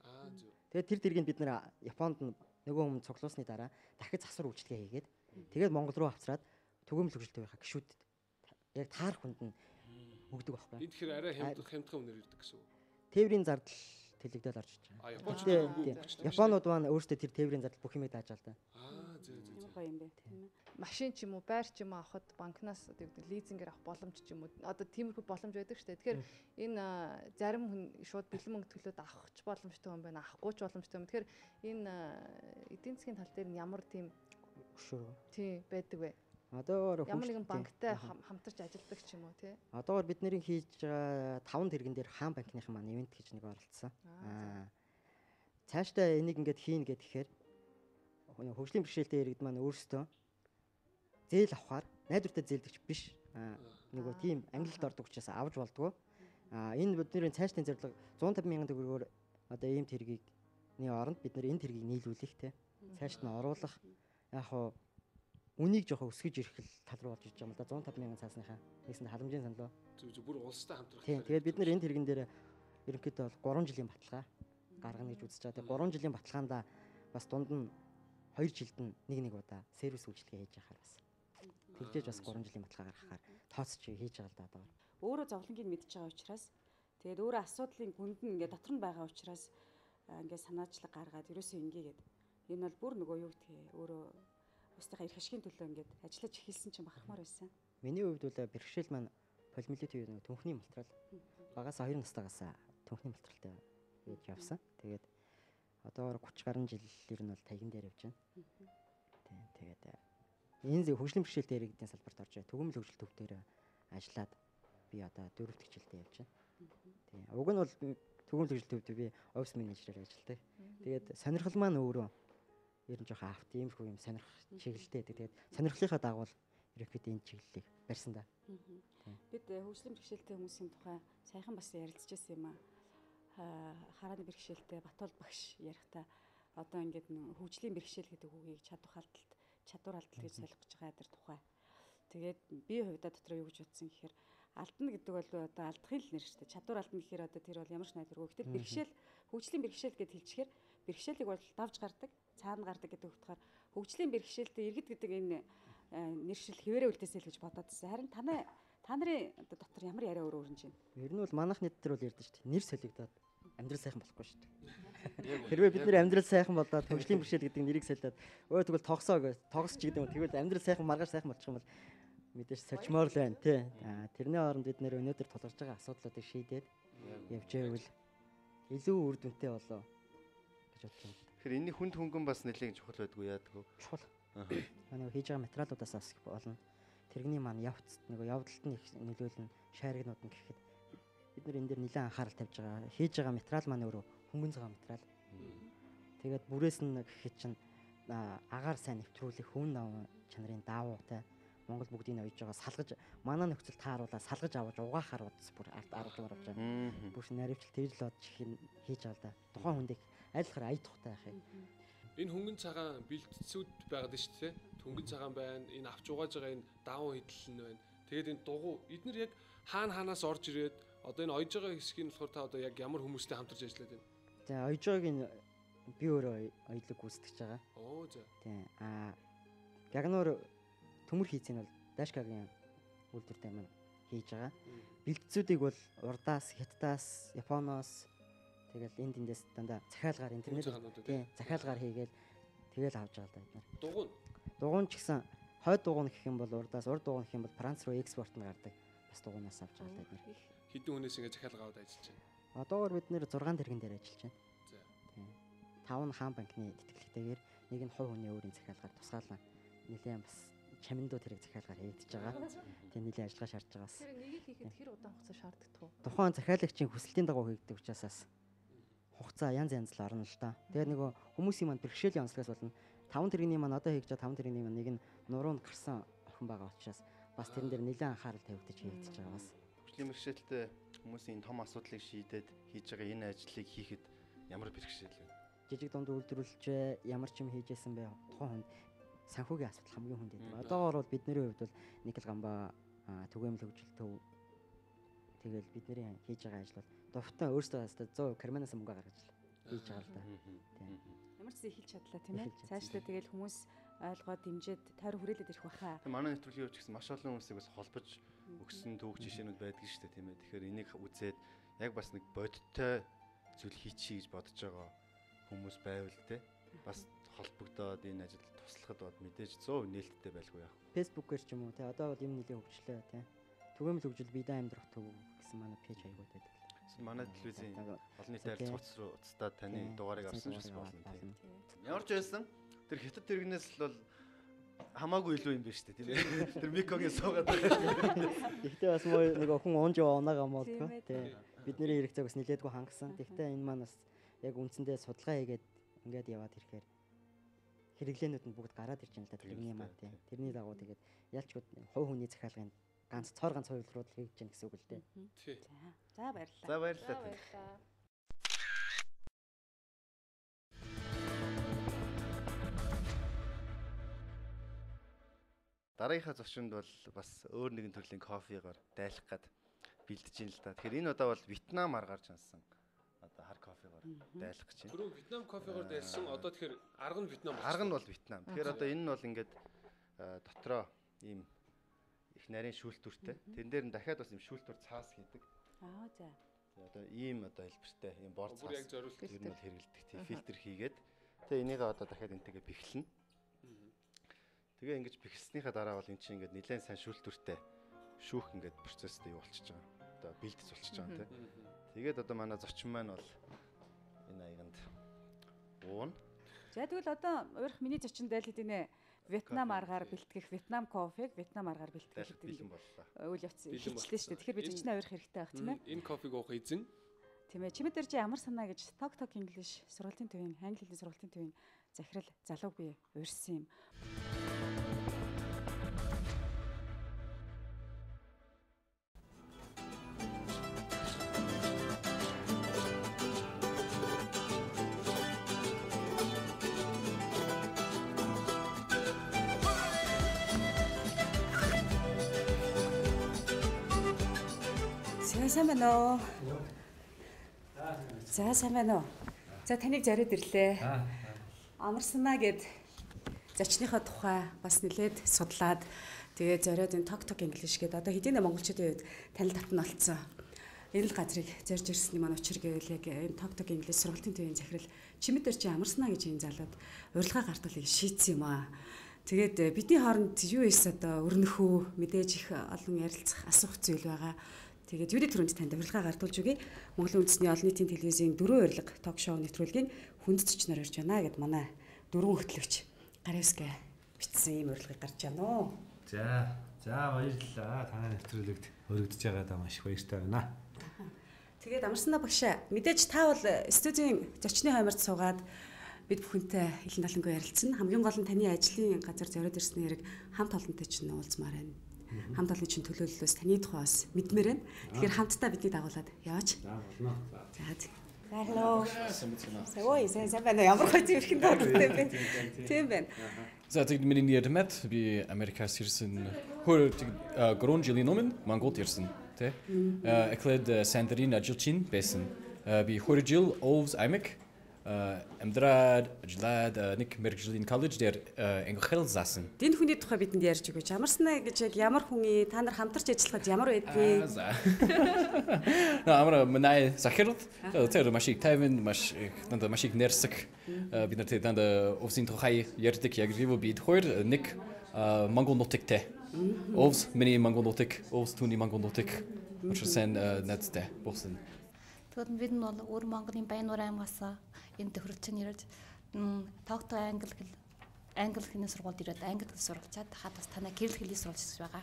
Тэгээд тэр тэргийг бид нэр Японд нөгөө хүмүүс цуглуулсны дараа дахид засвар үйлчлэгээ хийгээд тэгээд Монгол руу авчраад төгөөмөл хөгжилтэй байхаа гişүүд яг таарах хүнд нь өгдөг байхгүй юу? Энэ тэгэхээр арай хямдхан үнээр ирдэг гэсэн үг. Тээврийн зардал тэлэгдэл орж иж байгаа. Японууд маань өөрсдөө тэр тээврийн зардал бүх юмыг дааж аль та. Гоё юм бэ тийм ээ. Машин ч юм уу, байр ч юм уу авахд банкнаас одоо юу гэдэг лизингээр авах боломж ч юм уу. Одоо тиймэрхүү боломж байдаг шүү дээ. Тэгэхээр энэ зарим хүн шууд бэлэн мөнгө төлөөд авахч боломжтой юм байна, авахгүй ч боломжтой юм. Тэгэхээр энэ эдийн засгийн тал дээр нь ямар тийм өшөө тий байдаг вэ? Одоогоор ямар нэгэн банктай хамтарч ажилладаг ч юм уу тий. Одоогоор бид нарын хийж байгаа 5 тэрэгэн дээр хаан банкныхан маань ивент гэж нэг оролцсон. Цаашдаа энийг ингээд хийн гэхээр хөгжлийн бэрхшээлтэй иргэд маань өөрсдөө зээл авахаар найдвартай зээлдэгч биш. Нөгөө тийм ангилалд ордог учраас авч болдгоо. Энэ бидний цаашдын зорилго 150,000 төгрөгөөр одоо ийм тэргийгний оронд бид нэр энэ тэргийг нийлүүлэх те. Цаашд нь оруулах. Яг хуу үнийг жоохон өсгөж ирэх тал руу болж иж байгаа юм л да 150,000 цаасныхаа нэгсэнд халамжийн саналаа. Зөв бүр улстай хамтрах. Тийм. Тэгээд бид нэр энэ тэрэгэн дээр ерөнхийдөө бол 3 жилийн баталгаа гаргана гэж үзэж байгаа. Тэгээд 3 жилийн баталгаанда бас дунд нь 2 жилд нь нэг удаа сервис үйлчилгээ хийж яхаар бас. Тэгжээж бас 3 жилийн баталгаа гаргахаар тооцч хийж байгаа л да одоо. Өөрөө зовлонгийг мэдж байгаа учраас тэгээд өөрөө асуудлын гүнд нь ингээд дотор нь байгаа учраас ингээд санаачлаг гаргаад ерөөсөө ингэгээд энэ бол бүр нөгөө юу гэдгийг өөрөө устдаа эрх ашигын төлөө ингээд ажиллаж эхэлсэн чинь бахархмаар байсан. Миний хувьд бол бэрхшээл маань полимелит юу нэг түнхний материал. Багаас 2 настайгаас түнхний материалтай гэж явсан. Тэгээд одоо 30 гаруй жил ер нь бол тагин дээр явж байна. Тийм тэгээд энэ хөгжлийн бэрхшээлтэй иргэдийн салбарт орж төгөөмөл хөгжил төв дээр ажиллаад би одоо 4 дахь жилдээ явж байна. Тийм. Уг нь бол төгөөмөл хөгжил төвд би офис менежерээр ажилладаг. Тэгээд сонирхол маань өөрөө ер нь жоохон авт иймэрхүү юм сонирх чиглэлтэй. Тэгээд сонирхлынхаа дагуу ерөөхдөө энэ чиглэлийг барьсан да. Бид хөгжлийн бэрхшээлтэй хүмүүсийн тухай сайхан бас ярилцчихсан юм аа. Харааны бэрхшээлтэй Батбол багш ярихдаа одоо ингээд хөгжлийн бэрхшээл гэдэг үгийг чадвар алдалт гэж солих гэж байгаа дэр тухай. Тэгээд би хувьдаа дотроо юу гэж бодсон гэхээр алдна гэдэг бол одоо алдахын л нэр шүү дээ. Чадвар алдна гэхээр одоо тэр бол ямар ч найдваргүй. Гэтэл бэрхшээл хөгжлийн бэрхшээл гэд хэлчихээр бэрхшээлийг бол давж гардаг, цаана гардаг гэдэг утгаар хөгжлийн бэрхшээлтэй иргэд гэдэг энэ нэршил хэвээрээ үлдээсэй л гэж бодоод байсан. Харин та нарын дотор ямар яриа өрөөрнж байна? Ер нь бол манайх нийт төр бол ярьдэн шүү дээ. Нэр солигдоод амьдрал сайхан болохгүй шүү дээ. Хэрвээ бид нэр амьдрал сайхан болоод хөгжлийн бэрхшээл гэдэг нэрийг солиод өө тэгвэл тогсоо гэж тогсч гэдэг юм. Тэгвэл амьдрал сайхан маргааш сайхан болчих юм бол мэдээж сольчмоор л байна тий. Тэрний оронд бид нэр өнөөдөр тулгарч байгаа асуудлуудыг шийдээд явж байвал илүү үр дүнтэй болоо гэж бодлоо. Тэгэхээр энэний хүнд хөнгөн бас нэлээд чухал байдгүй яадаг вэ? Чухал. Манай хийж байгаа материалуудаас бас болно. Тэрэгний маань нөгөө явдалт нь их нөлөөлнө, шааргнууд нь гэхэд бид нар энэ дээр нэлээд анхаарал тавьж байгаа. Хийж байгаа материал маань өөрөө хөнгөн цагаан материал. Тэгээд бүрээс нь гэхэд чинь агаар сайн нэвтрүүлэх хүн чанарын даавуу те Монгол бүгдийг нь ойж байгаа салгаж манай нөхцөл тааруулаад салгаж аваж угаахаар удас бүр арга барж байгаа. Бүр наривчлал тэгж л бодож хийж байгаа л да. Тухайн хүндийг айлхаар ая тухтай байх юм. Энэ хөнгөн цагаан бэлтцүүд байгаад шүү дээ. Хөнгөн цагаан байна. Энэ авч угааж байгаа энэ даавуу хэдэл нь байна. Тэгээд энэ дугуй эднэр яг хаанаас орж ирээд одоо энэ ойж байгаа хэсгийг болохоор та одоо яг ямар хүмүүстэй хамтарч ажиллаад байна? За ойж байгааг нь би өөрөө оёлог гүйцэтгэж байгаа. Оо за. Тийм. Яг нөр төмөр хийцэн бол Дашкагийн үйлдвэртэй маань хийж байгаа. Бэлтцүүдийг бол урдаас, хятадаас, японоос тэгэл энд эндээс дандаа захиалгаар интернет тийм захиалгаар хийгээл тэгэл авч байгаа л да бид нар. Дугуун ч гэсэн хойд дугуун гэх юм бол урдаас, урд дугуун гэх юм бол Франц руу экспорт нь гардаг. Бас дугуунаас авч байгаа л да бид нар. Хэдэн хүнээс ингэ захиалга аваад ажиллаж байна? Одоогоор бид нэр 6 тэрэгэн дээр ажиллаж байна. За. Тийм. 5 нь хаан банкны тэтгэлэгтэйгээр нэг нь хувь хүний өөрийн захиалгаар тусгаална. Нилээн бас чаминдуу тэрэг захиалгаар хийгдэж байгаа. Тийм нилээн ажиллагаа шаардж байгаас. Тэр нэгийг хийхэд хэр удаан хугацаа шаарддаг вэ? Тухайн захиалагчийн хүсэлтийн дагуу хийгддэг учраас хугацаа янз янз л орно л да. Тэгээд нөгөө хүмүүсийн маань бэрхшээлийн онцлогоос болно. 5 тэрэгний маань одоо хийж байгаа 5 тэрэгний маань нэг нь нуруунд гарсан охин байгаа учраас бас тэрэн дээр нэлээд анхаарал тавигдаж хийгдэж байгаа бас. Хөгжлийн бэрхшээлтэй хүмүүсийн том асуудлыг шийдээд хийж байгаа энэ ажлыг хийхэд ямар бэрхшээл вэ? Жижиг дунд үйлдвэрлэлч ямар ч юм хийжсэн бай тухайн хүнд санхүүгийн асуудал хамгийн хүнд байдаг. Одоогоор бол бидний хувьд бол никл гамбаа түгээмэл хөгжил төв тэгэл бидний хийж байгаа ажил бол дуртай өөрсдөө 100% карманаас мөнгө гаргаж хийж байгаа л да. Тийм. Ямар ч зүйл хэлж чадлаа тийм ээ. Цаашдаа тэгэл хүмүүс ойлгоод дэмжиж тойр хүрээлээд ирэх баха. Манай нэвтрүүлгийн хувьд ч гэсэн маш олон хүмүүсийг бас холбож өгсөн түүх жишээнүүд байдаг шүү дээ тийм ээ. Тэгэхээр энийг үзээд яг бас нэг бодиттой зүйл хийчихье гэж бодож байгаа хүмүүс байвал те бас холбогдоод энэ ажилд туслахад бод мэдээж 100% нээлттэй байлгүй яах. Facebook-ээр ч юм уу те одоо бол юм нэлийн хөгжлөө те. Түгээмэл хөгжил биедээ амьдрах төв гэсэн манай пэйж аягууд байдаг. Манай телевизийн олон нийтийн харилцагч руу уцтаад таны дугаарыг авсан ч болно тийм. Ямар ч байсан тэр хятад тэрэгнээс л бол хамаагүй илүү юм байна шүү дээ тийм. Тэр микогийн суугаад байгаа. Гэхдээ бас нөгөө хүн уунж унаага молдгоо тийм. Бидний хэрэгцээг бас нилээдгүй хангасан. Гэхдээ энэ маань бас яг үндсэндээ судалгаа хийгээд ингээд яваад ирэхээр хэрэглээнүүд нь бүгд гараад ирж байна л да тэрний маань тийм. Тэрний дагуу тэгээд ялчгүй хувь хүний захиалгын ганц цоор ганц хувилбарууд хийж гэнэ гэсэн үг л дээ. За баярлалаа. За баярлалаа. дараагийнхаа зочинд бол бас өөр нэгэн төрлийн кофегаар дайлах гээд бэлдэж ин л та. Тэгэхээр энэ удаа бол Вьетнам аргаар жансан одоо хар кофегаар дайлах гэж байна. Түрүү Вьетнам кофегаар дайлсан. Одоо тэгэхээр арга нь Вьетнам байна. Арга нь бол Вьетнам. Тэгэхээр одоо энэ нь бол ингээд дотроо ийм их нарийн шүүлтүртэй. Тэн дээр нь дахиад бас ийм шүүлтүр цаас хийдэг. За. Одоо ийм одоо хэлбэртэй ийм бор цаас. Яг зориулт ер нь бол хэрэгэлдэг. Тийм фильтр хийгээд тэгээ энийгээ одоо дахиад энтэйгээ бэхлэнэ. Тэгээ ингэж бэхэлснийхаа дараа бол эн чинь ингээд нэлээд сайн шүүлтүртэй шүүх ингээд процесстэй юу болчихж байгаа. Одоо бэлдэж болчихж байгаа тийм. Тэгээд одоо манай зочин маань бол энэ аяганд уун. За тэгвэл одоо уурах миний зочин дайл хэдийнэ Вьетнам аргаар бэлтгэх Вьетнам кофег Вьетнам аргаар бэлтгэх бэлэн боллоо. Үйл явц хийчихлээ шүү дээ. Тэгэхээр би зочноо уурах хэрэгтэй байх тийм ээ. Энэ кофег уух эзэн. Тийм ээ. Чимэд дэрж ямар санаа гэж Talk English сургалтын төвийн англи хэлний сургалтын төвийн захирал залууг би уурсан юм. Сайн байна уу? За сайн байна уу? За таныг зориод ирлээ. Амарсанаа гэд зочныхоо тухай бас нэлээд судлаад тэгээд зориод энэ Talk English гэдэг одоо хэдийнэ монголчуудын үед танил татна болцсон. Энэ л газрыг зорж ирсний маань учир гэвэл яг энэ Talk English сургалтын төвийн захирал Чимэд дэрч Амарсанаа гэж энэ залууд урилга гартуулыг шийдсэн юм аа. Тэгээд бидний хооронд юу ийс одоо өрнөхөө мэдээж их олон ярилцах асуух зүйл байгаа. Тэгээд юуны төрөнд танд урилга гардуулж өгье. Монголын үндэсний олон нийтийн телевизийн 4 урилга ток шоу нэвтрүүлгийн хүнд зочноор ирж байна гэд манай дөрвөн хөтлөгч Гаревскэ бичсэн ийм урилгыг гарч байна уу. За баярлалаа. Танай нэвтрүүлэгт өргөдөж байгаадаа маш их баяртай байна. Тэгээд Амарсанаа багш мэдээж та бол студийн зочны хойморд суугаад бид бүхэнтэй хэлэн талангүй ярилцсан. Хамгийн гол нь таны ажлын газар зориод ирсний хэрэг хамт олонтой чинь уулзмаар байна. Хамт олонны чинь төлөөллөөс таны тухай бас мэдмээр байна. Тэгэхээр хамтдаа бидний дагуулад яваач. За болно. За hello. Сайн байна. Ямар гоё зүрхэн дуудтай бэ? Тийм байна. За тэгээд миний нэр Мэт би Америкаас ирсэн. Хөр гронжили номын Монгол ирсэн. Тэ. Эклед Сандрин ажилчин байсан. Би хөржил Овс Аймаг Амдрад ажлаад нэг мэргэжлийн коллеж дээр англи заасан. Энд хүний тухай бидэнд ярьж өгөөч. Амарсанаа гэж яг ямар хүн та нар хамтарч ажиллахад ямар байдгийг. Амар манай захирал тэр машиг тайван машиг нэрсэг бид нар тэнд овсын тухай ярьдаг яг юу бид хоёр нэг монгол нутагтай. Овс миний монгол нутаг, овс түүний монгол нутаг. Учирсан надтай болсон. Тэгвэл бид нь бол өөр Монголын Баяннуур аймгаас энэ төхөөрөлтөнд ирээд Talk англи хэлний сургуульд ирээд англи хэл суралцаад хаад бас танай гэрэл хэлийг суралцж байгаа.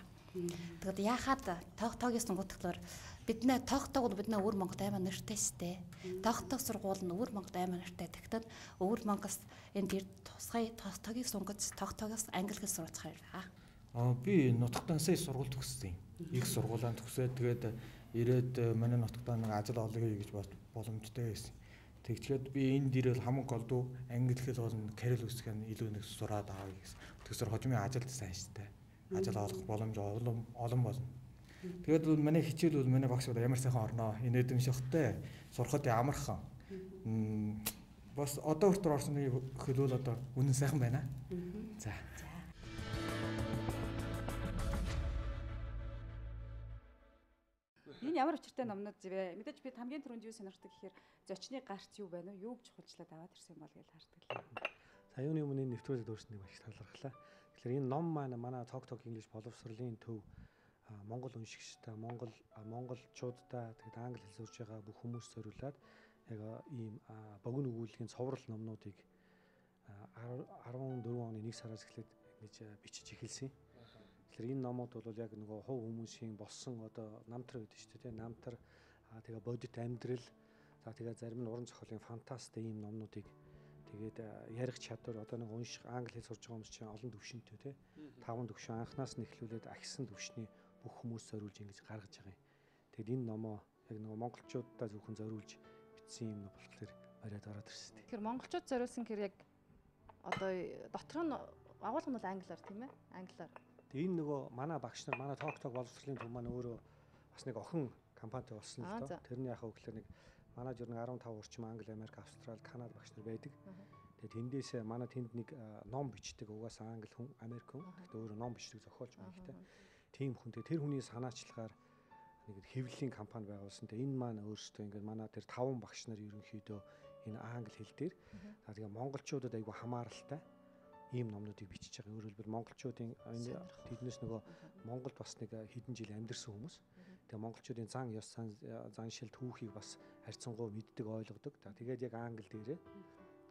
Тэгэд яахад Talk-гийн сонгогдохлоор бидний Talk-г бол бидний өөр Монголд аймаг нэртэй сте. Talk сургууль нь өөр Монголд аймаг нэртэй. Тэгэхдээ өөр Монголоос энд ирд тусгай Talk-ыг сонгож Talk-аас англи хэл суралцахаар байгаа. Би нутагтаа сая сургууль төгссөн. Их сургуулаа төгсөөд тэгээд ирээд манай нутагтаа нэг ажил олгоё гэж боломжтой байсан. Тэгчгээд би энд ирэл хамгийн голдуу англи хэл болон карьер үүсгэх нь илүү нэг сураад аваа гэсэн. Тэгсээр хожимын ажилд сайн штэ. Ажил олох боломж олон болно. Тэгээд манай хичээл бол манай багш ямар сайхан орноо. Энэ эдэм шохтой сурахад амархан. Бас одоо хүртэл орсон хэл бол одоо үнэн сайхан байна. За. Энэ ямар учиртай номнууд зэвэ? Мэдээж бид хамгийн түрүүнд юу сонирхдаг гэхээр зочны гарт юу байна уу? Юуг чухалчлаад аваад ирсэн юм бол гэж хардаг. Саяны өмнө нэвтрүүлэгт өөрснөө маш их талархлаа. Тэгэхээр энэ ном маань манай Talk English боловсролын төв Монгол уншигчтай, монголчуудаа тэгээд англи хэл сурж байгаа бүх хүмүүс зориулаад яг ийм богино өгүүллийн цоврал номнуудыг 14 оны 1 сараас эхлээд ингэж бичиж эхэлсэн. Тэгэхээр энэ номууд бол яг нөгөө хувь хүмүүсийн болсон одоо намтар гэдэг шүү дээ. Намтар тэгээ бодит амьдрал за тэгээ зарим нь уран зохиолын фантасти ийм номнуудыг тэгээд ярих чадвар одоо нэг унших англи хэл сурж байгаа хүмүүс чинь олон төвшөнтэй тий. 5 төвшин анханаас нь эхлүүлээд агсан төвшний бүх хүмүүс зориулж ингэж гаргаж байгаа юм. Тэгэд энэ номоо яг нөгөө монголчуудаа зөвхөн зориулж бичсэн юм болохоор бариад ороод ирсэн. Тэгэхээр монголчууд зориулсан гэхээр яг одоо дотор нь агуулга нь бол англиар тийм ээ? Англиар. Тэгээ энэ нөгөө манай багш нар манай Talk боловсролын төв маань өөрөө бас нэг охин компанитай болсон л доо. Тэрний яхаа өглөө нэг манай жир нэг 15 орчим Англи, Америк, Австрали, Канада багш нар байдаг. Тэгээ тэндээсээ манай тэнд нэг ном бичдэг угаасаа Англи хүн, Америк хүн. Гэхдээ өөрөө ном бичдэг зохиолч маягтай. Тийм хүн. Тэгээ тэр хүний санаачлагаар нэг хэвлэлийн компани байгуулсан. Тэгээ энэ маань өөрөөсөө ингээд манай тэр 5 багш нар ерөнхийдөө энэ англи хэл дээр за тэгээ монголчуудад айгүй хамааралтай ийм номнуудыг бичиж байгаа. Өөрөөр хэлбэл монголчуудын тэднээс нөгөө Монголд бас нэг хэдэн жил амьдэрсэн хүмүүс. Тэгээ монголчуудын зан ёс заншил түүхийг бас харьцангуй мэддэг, ойлгодог. Тэгээд яг англи дээрээ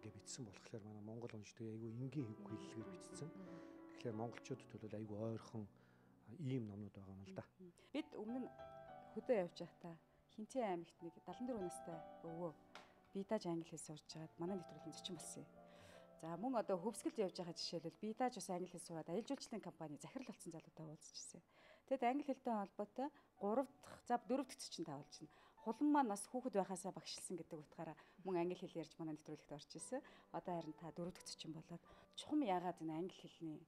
ингээ бичсэн болохоор манай монгол уншдаг айгүй энгийн хэллэгээр бичсэн. Тэгэхээр монголчуудад бол айгүй ойрхон ийм номнууд байгаа юм л да. Бид өмнө нь хөдөө явж байхдаа Хинцээ аймагт нэг 74 настай өвөө бидаж англи хэл сурж байгаад манай нэвтрүүлгийн зочин болсон юм. За мөн одоо хөвсгөлд явж байгаа жишээлбэл бидаж бас англи хэл суугаад аялал жуулчлалын компани захирал болсон залуутай уулзчихсан. Тэгэд англи хэлтэй холбоотой 3 дахь, за 4 дахь зочин тавуулж байна. Хулан маань бас хүүхэд байхасаа багшилсан гэдэг утгаараа мөн англи хэл ярьж манай нэвтрүүлэгт орж ирсэн. Одоо харин та 4 дахь зочин болоод чухам яагаад энэ англи хэлний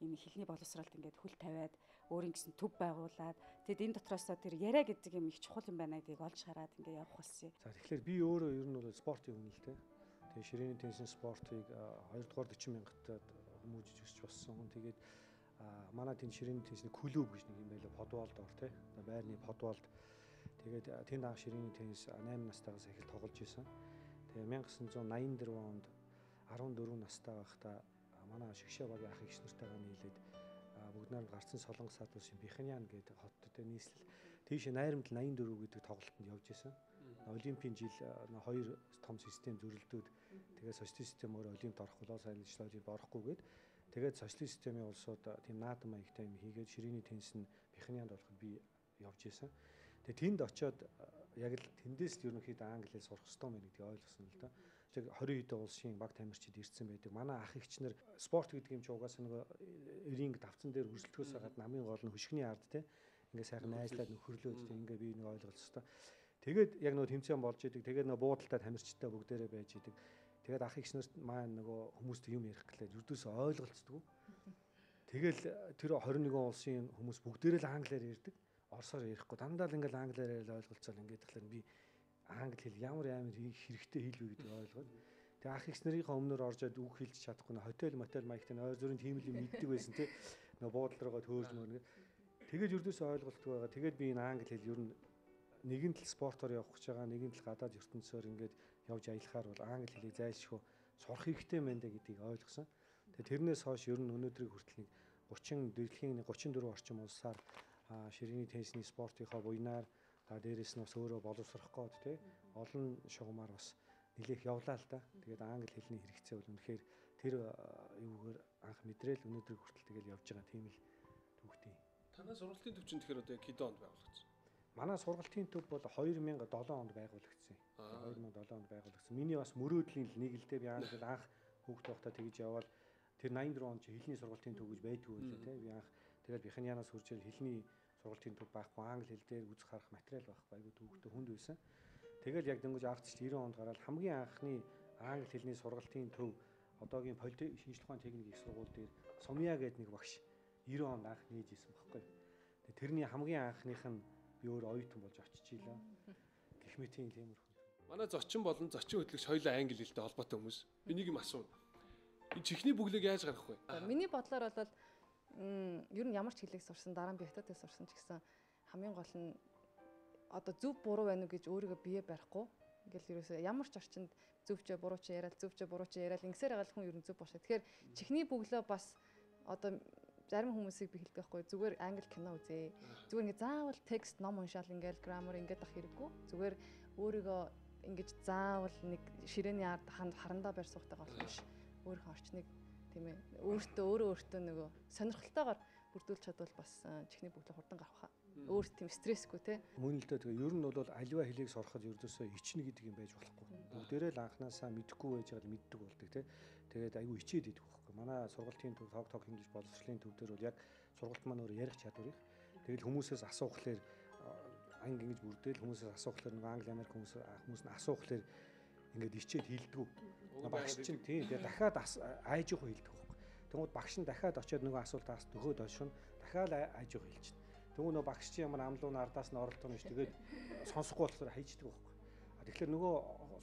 энэ хэлний боловсролд ингээд хөл тавиад өөрийн гэсэн төв байгуулад тэгэд энэ дотроос тэр яриа гэдэг юм их чухал юм байна гэдгийг олж хараад ингээд явах болсон. За тэгэхээр би өөрөө ер нь бол спортын хүн л дээ. Тэгээ ширээний теннисийн спортыг 2 дугаар 40 мянгатад хүмүүжиж өсч болсон. Тэгээд манай тэнд ширээний теннисийн клуб гэж нэг юм байлаа Подвалд ор тий. Байрны Подвалд. Тэгээд тэнд анх ширээний теннис 8 настайгаас эхэл тоглож исэн. Тэгээ 1984 онд 14 настай байхдаа манай шигшээ багийн ах эгч нартайгаа нийлээд бүгд найрамд гарцсан Солонгос сад улсын Бихнян гэдэг хоттой нийслэл тийш найрамд 84 гэдэг тоглолтод явж исэн. Олимпийн жил 2 том систем зөрөлдөөд тэгээд социалист систем өөр олимпиад орох болоо сайн олимпиад орохгүйгээд тэгээд социалист системийн улсууд тийм наадам маягтай юм хийгээд ширээний теннис нь Бихнянд болоход би явж исэн. Тэгээд тэнд очиод яг л тэндээс л ерөнхийдөө англи хэл сурах хэрэгтэй юм гэдгийг ойлгосон л доо. Тэг 20 хэдэн улсын баг тамирчид ирсэн байдаг. Манай ах эгчнэр спорт гэдэг юм чи угаасаа нөгөө ринг давцан дээр өрсөлдөхөөс гадна намын гол нь хөшгөний ард те. Ингээ сайхан найзлаад нөхөрлөөд те ингээ би нэг ойлголцтой. Тэгээд яг нөгөө тэмцээн болж идэг. Тэгээд нөгөө буудалтай тамирчтай бүгдээрээ байж идэг. Тэгээд ах эгчнэрт маань нөгөө хүмүүстэй юм ярих гэлээ зүрдээс ойлголцдог. Тэгэл тэр 21 улсын хүмүүс бүгдээрээ л англиар ярьдаг. Орсоор ярихгүй дандаа л ингээл англиар яриад ойлголцоод ингээд тэгэхээр би англи хэл ямар хэрэгтэй хэл вэ гэдгийг ойлгоод тэгээ ах эгч нарынхаа өмнөр оржод үг хэлж чадахгүй нэ хотел маягтай ойр зүрийн тийм л юм мэддэг байсан тий нөгөө буудлын руугаа төөрж мөрнө тэгээд ердөөсөө ойлголтгүй байгаа тэгээд би энэ англи хэл ер нь нэгэн тал спортоор явах гэж байгаа нэгэн тал гадаад ертөнцөөр ингээд явж аялахаар бол англи хэлийг зайлшгүй сурах хэрэгтэй мэн дэ гэдгийг ойлгосон тэгээд тэрнээс хойш ер нь өнөөдрийг хүртэл нэг 30 дэлхийн 34 орчим улсаар ширээний теннисний спортынхаа буйнаар дээрээс нь бас өөрөө боловсрох гээд тий олон шугамар бас нэлээх явлаа л да. Тэгээд англи хэлний хэрэгцээ бол үнэхээр тэр юугаар анх мэдрээл өнөөдөр хүртэл тэгэл явж байгаа тийм л түүхтэй. Танай сургалтын төв чинь тэгэхээр одоо хэд онд байгуулагдсан? Манай сургалтын төв бол 2007 онд байгуулагдсан. 2007 онд байгуулагдсан. Миний бас мөрөөдлийн нэг л дээ би анх хүүхд байхдаа тэгж явбал тэр 84 онд чи хэлний сургалтын төв гэж байдгүй байлаа тий. Би анх тэгэл Бихнянаас хурж ил хэлний сургалтын төв байхгүй англи хэл дээр үзэх харах материал байхгүй айгу төвхтэй хүнд байсан. Тэгэл яг дөнгөж аргач 90 онд гараад хамгийн анхны англи хэлний сургалтын төв одоогийн шинжлэх ухааны техникийн их сургууль дээр Сумья гэдэг нэг багш 90 онд анх нээж исэн байхгүй. Тэрний хамгийн анхных нь би өөр оюутан болж очиж илаа. Гэх мэт тийм тиймэрхүү. Манай зочин болон зочин хөтлөгч хоёулаа англи хэлтэй холбоотой хүмүүс. Би нэг юм асуув. Энэ чихний бүглийг яаж гаргах вэ? Миний бодлоор бол ер нь ямар ч хэлийг сурсан дараа нь би хятадд сурсан ч гэсэн хамгийн гол нь одоо зөв буруу байна уу гэж өөрийгөө бие барихгүй ингээл ерөөсөө ямар ч орчинд зөв ч буруу ч яриад зөв ч буруу ч яриад ингэсээр байгаа л хүн ер нь зөв бошоо. Тэгэхээр чихний бүглөө бас одоо зарим хүмүүсийг би хэлдэг байхгүй зүгээр англи кино үзье. Зүгээр ингээ заавал текст ном уншаал ингээл граммар ингээд ах хэрэггүй. Зүгээр өөрийгөө ингэж заавал нэг ширээний ард харандаа барь суугтай болох биш. Өөрийнхөө орчныг тийм ээ өөртөө нөгөө сонирхолтойгоор бүрдүүлж чадвал бас чихний бүглээ хурдан гарах. Өөрт тийм стрессгүй те. Мөн л дээ тэгээ ер нь бол аливаа хэлийг сурахад ердөөсөө ичнэ гэдэг юм байж болохгүй. Бүгдээрээ л анханасаа мэдэхгүй байж байгаа л мэддэг болдог те. Тэгээд айгүй ичээд идэх байхгүй. Манай сургалтын төв тог хэмжиж боловсролын төв дээр бол яг сургалт маань өөр ярих чадварыг. Тэгэл хүмүүсээс асуухлаар анги ингэж бүрдээл хүмүүсээс асуухлаар нэг англи америк хүмүүс нь асуухлаар ингээд ичээд хилдэггүй. Багш чинь тийм тэгээ дахиад айж явах хилдэг байхгүй. Тэгмүүд багш нь дахиад очиод нөгөө асуултаас төгөөд олшно. дахиад хажуу хэлчихнэ. Тэгвэл нөгөө багш чинь ямар амлуун ардаас нь оролдоно ш. Тэгээд сонсохгүй болохоор хайчдаг байхгүй. Тэгэхээр нөгөө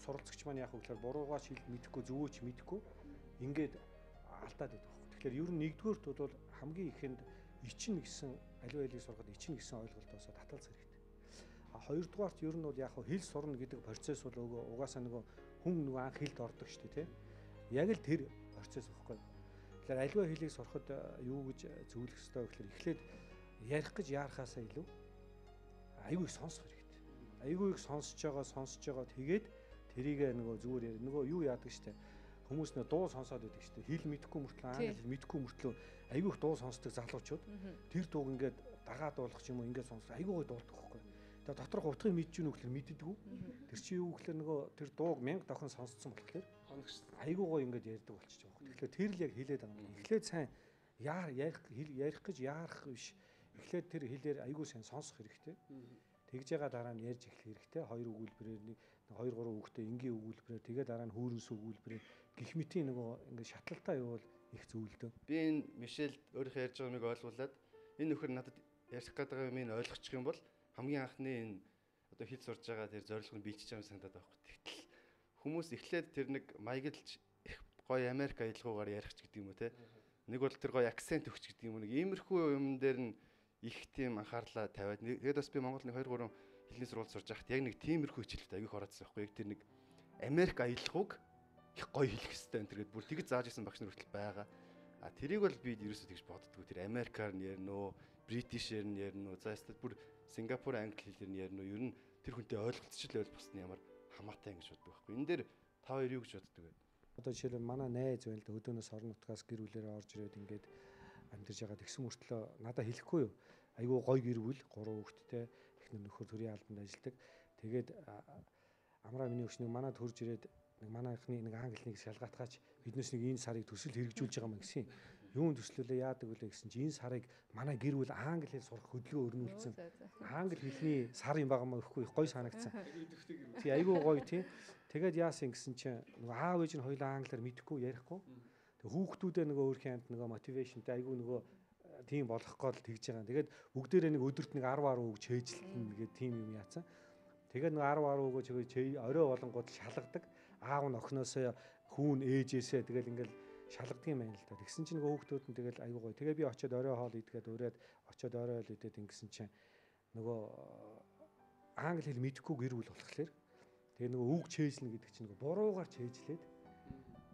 суралцагч маань яах вэ гэхээр буруугаа шил мэдэхгүй зөвөөч мэдэхгүй ингээд алдаад байдаг байхгүй. Тэгэхээр ер нь нэгдүгээрт бол хамгийн ихэнд ичин гэсэн аливаа хэлийг сурахад ичин гэсэн ойлголтоос татгалзах хэрэгтэй. А хоёрдугаарт ер нь бол яг хэл сурна гэдэг процесс бол угаасаа нөгөө хүн нөгөө анх хэлд ордог шүү дээ, тийм. Яг л тэр процесс байхгүй. Тэгэхээр аливаа хэлийг сурахад юу гэж зөвлөх ёстой вэ гэхээр эхлээд ярих гэж яарахаасаа илүү айгүй их сонсох хэрэгтэй. Айгүй их сонсож байгаа тэгээд тэрийг нөгөө зүгээр нөгөө юу яадаг штэ. Хүмүүс нөө дуу сонсоод байдаг штэ. Хэл мэдэхгүй мөртлөө англи хэл мэдэхгүй мөртлөө айгүй их дуу сонсдог залуучууд тэр дууг ингээд дагаад дуулах юм уу ингээд сонсох айгүй гой дуулдаг байхгүй. Тэгээ доторх утгыг мэдж гэнэ үгээр мэддэггүй. Тэр чи юу гэхээр нөгөө тэр дууг 1000 давхан сонсцсон болохоор айгүй гой ингээд ярьдаг болчих жоох. Тэгэхээр тэр л яг хэлээд байгаа юм. Эхлээд сайн ярих гэж яарах биш. Эхлээд тэр хэлээр айгүй сайн сонсох хэрэгтэй. Тэгж байгаа дараа нь ярьж эхлэх хэрэгтэй. 2 өгүүлбэрээр 2 3 үгтэй энгийн өгүүлбэрээр тэгээ дараа нь хөөрөнс өгүүлбэрээр гих мэтийн нөгөө ингээд шатлалтаа явуул их зөвлөдөө. Би энэ Мишель өөрийнхөө ярьж байгаа юмыг ойлгуулад энэ нөхөр надад ярих гэдэг юмыг ойлгочих юм бол хамгийн анхны энэ одоо хэл сурж байгаа тэр зорилго нь биелчихэж байгаа юм санагдаад байхгүй. Тэгтэл хүмүүс эхлээд тэр нэг маяглж их гоё Америк аялгаугаар ярих ч гэдэг юм уу те. Нэг бол тэр гоё акцент өгч гэдэг юм уу. Нэг иймэрхүү юм дээр нь их тийм анхаарлаа тавиад тэгээд бас би Монголын 2 3 хэлний сургууль сурж байхад яг нэг тиймэрхүү хичээлд аягүй хороодсон байхгүй. Яг тэр нэг Америк аялгауг их гоё хэлэх хэрэгтэй энэ тэгээд бүр тэгж зааж исэн багш нар хүртэл байгаа. А тэрийг бол би ерөөсөө тэгж боддгоо. Тэр Америкаар нь ярина уу, Бритишээр нь ярина уу, за эсвэл бүр Сингапур англи хэлээр нь ярина уу. Ер нь тэр хүнтэй ойлголцчихлээ бол бас ямар хамаатай юм гэж боддог байхгүй. Энэ дээр та хоёр юу гэж боддог вэ? Одоо жишээлбэл манай найз байна л да өдөөнөөс орон нутгаас гэр бүлээрээ орж ирээд ингээд амьдарч байгаа тэгсэн мөртлөө надад хэлэхгүй юу. Айгүй гоё гэр бүл, 3 хүүхэдтэй эхнэр нөхөр төрийн албанд ажилладаг. Тэгээд амраа миний өгч нэг манад хурж ирээд нэг манайхны нэг англи нэг шалгаатгаач биднээс нэг энэ сарыг төсөл хэрэгжүүлж байгаа юм гэсэн. Юунд төслөлөө яадаг вүлээ гэсэн чи энэ сарыг манай гэр бүл англи хэл сурах хөдөлгөөн өрнүүлсэн. Англи хэлний сар юм байгаа маа ихгүй гоё санагдсан. Тий айгүй гоё тий. Тэгээд яасан гэсэн чинь нөгөө аав ээж нь хоёулаа англиар мэдэхгүй ярихгүй. Тэг хүүхдүүдээ нөгөө өөрхийн амт нөгөө мотивашнтай айгүй нөгөө тийм болох гол тэгж байгаа. Тэгээд бүгдээрээ нэг өдөрт нэг 10 үг чэйжлэн гэдэг тийм юм яатсан. Тэгээд нэг 10 үгөө чэйж орой болонгууд шалгадаг. Аав нь охиноосоо хүүн ээжээсээ тэгэл ингээл шалгадаг юм байна л да. Тэгсэн чинь нөгөө хүүхдүүд нь тэгэл айгүй гоё. Тэгээ би очиод орой хоол идэгээд ураад очиод орой хоол идээд ингэсэн чинь нөгөө англи хэл мэдэхгүй гэр бүл болохоор тэгээ нөгөө үг чэйжлэн гэдэг чинь нөгөө буруугаар чэйжлээд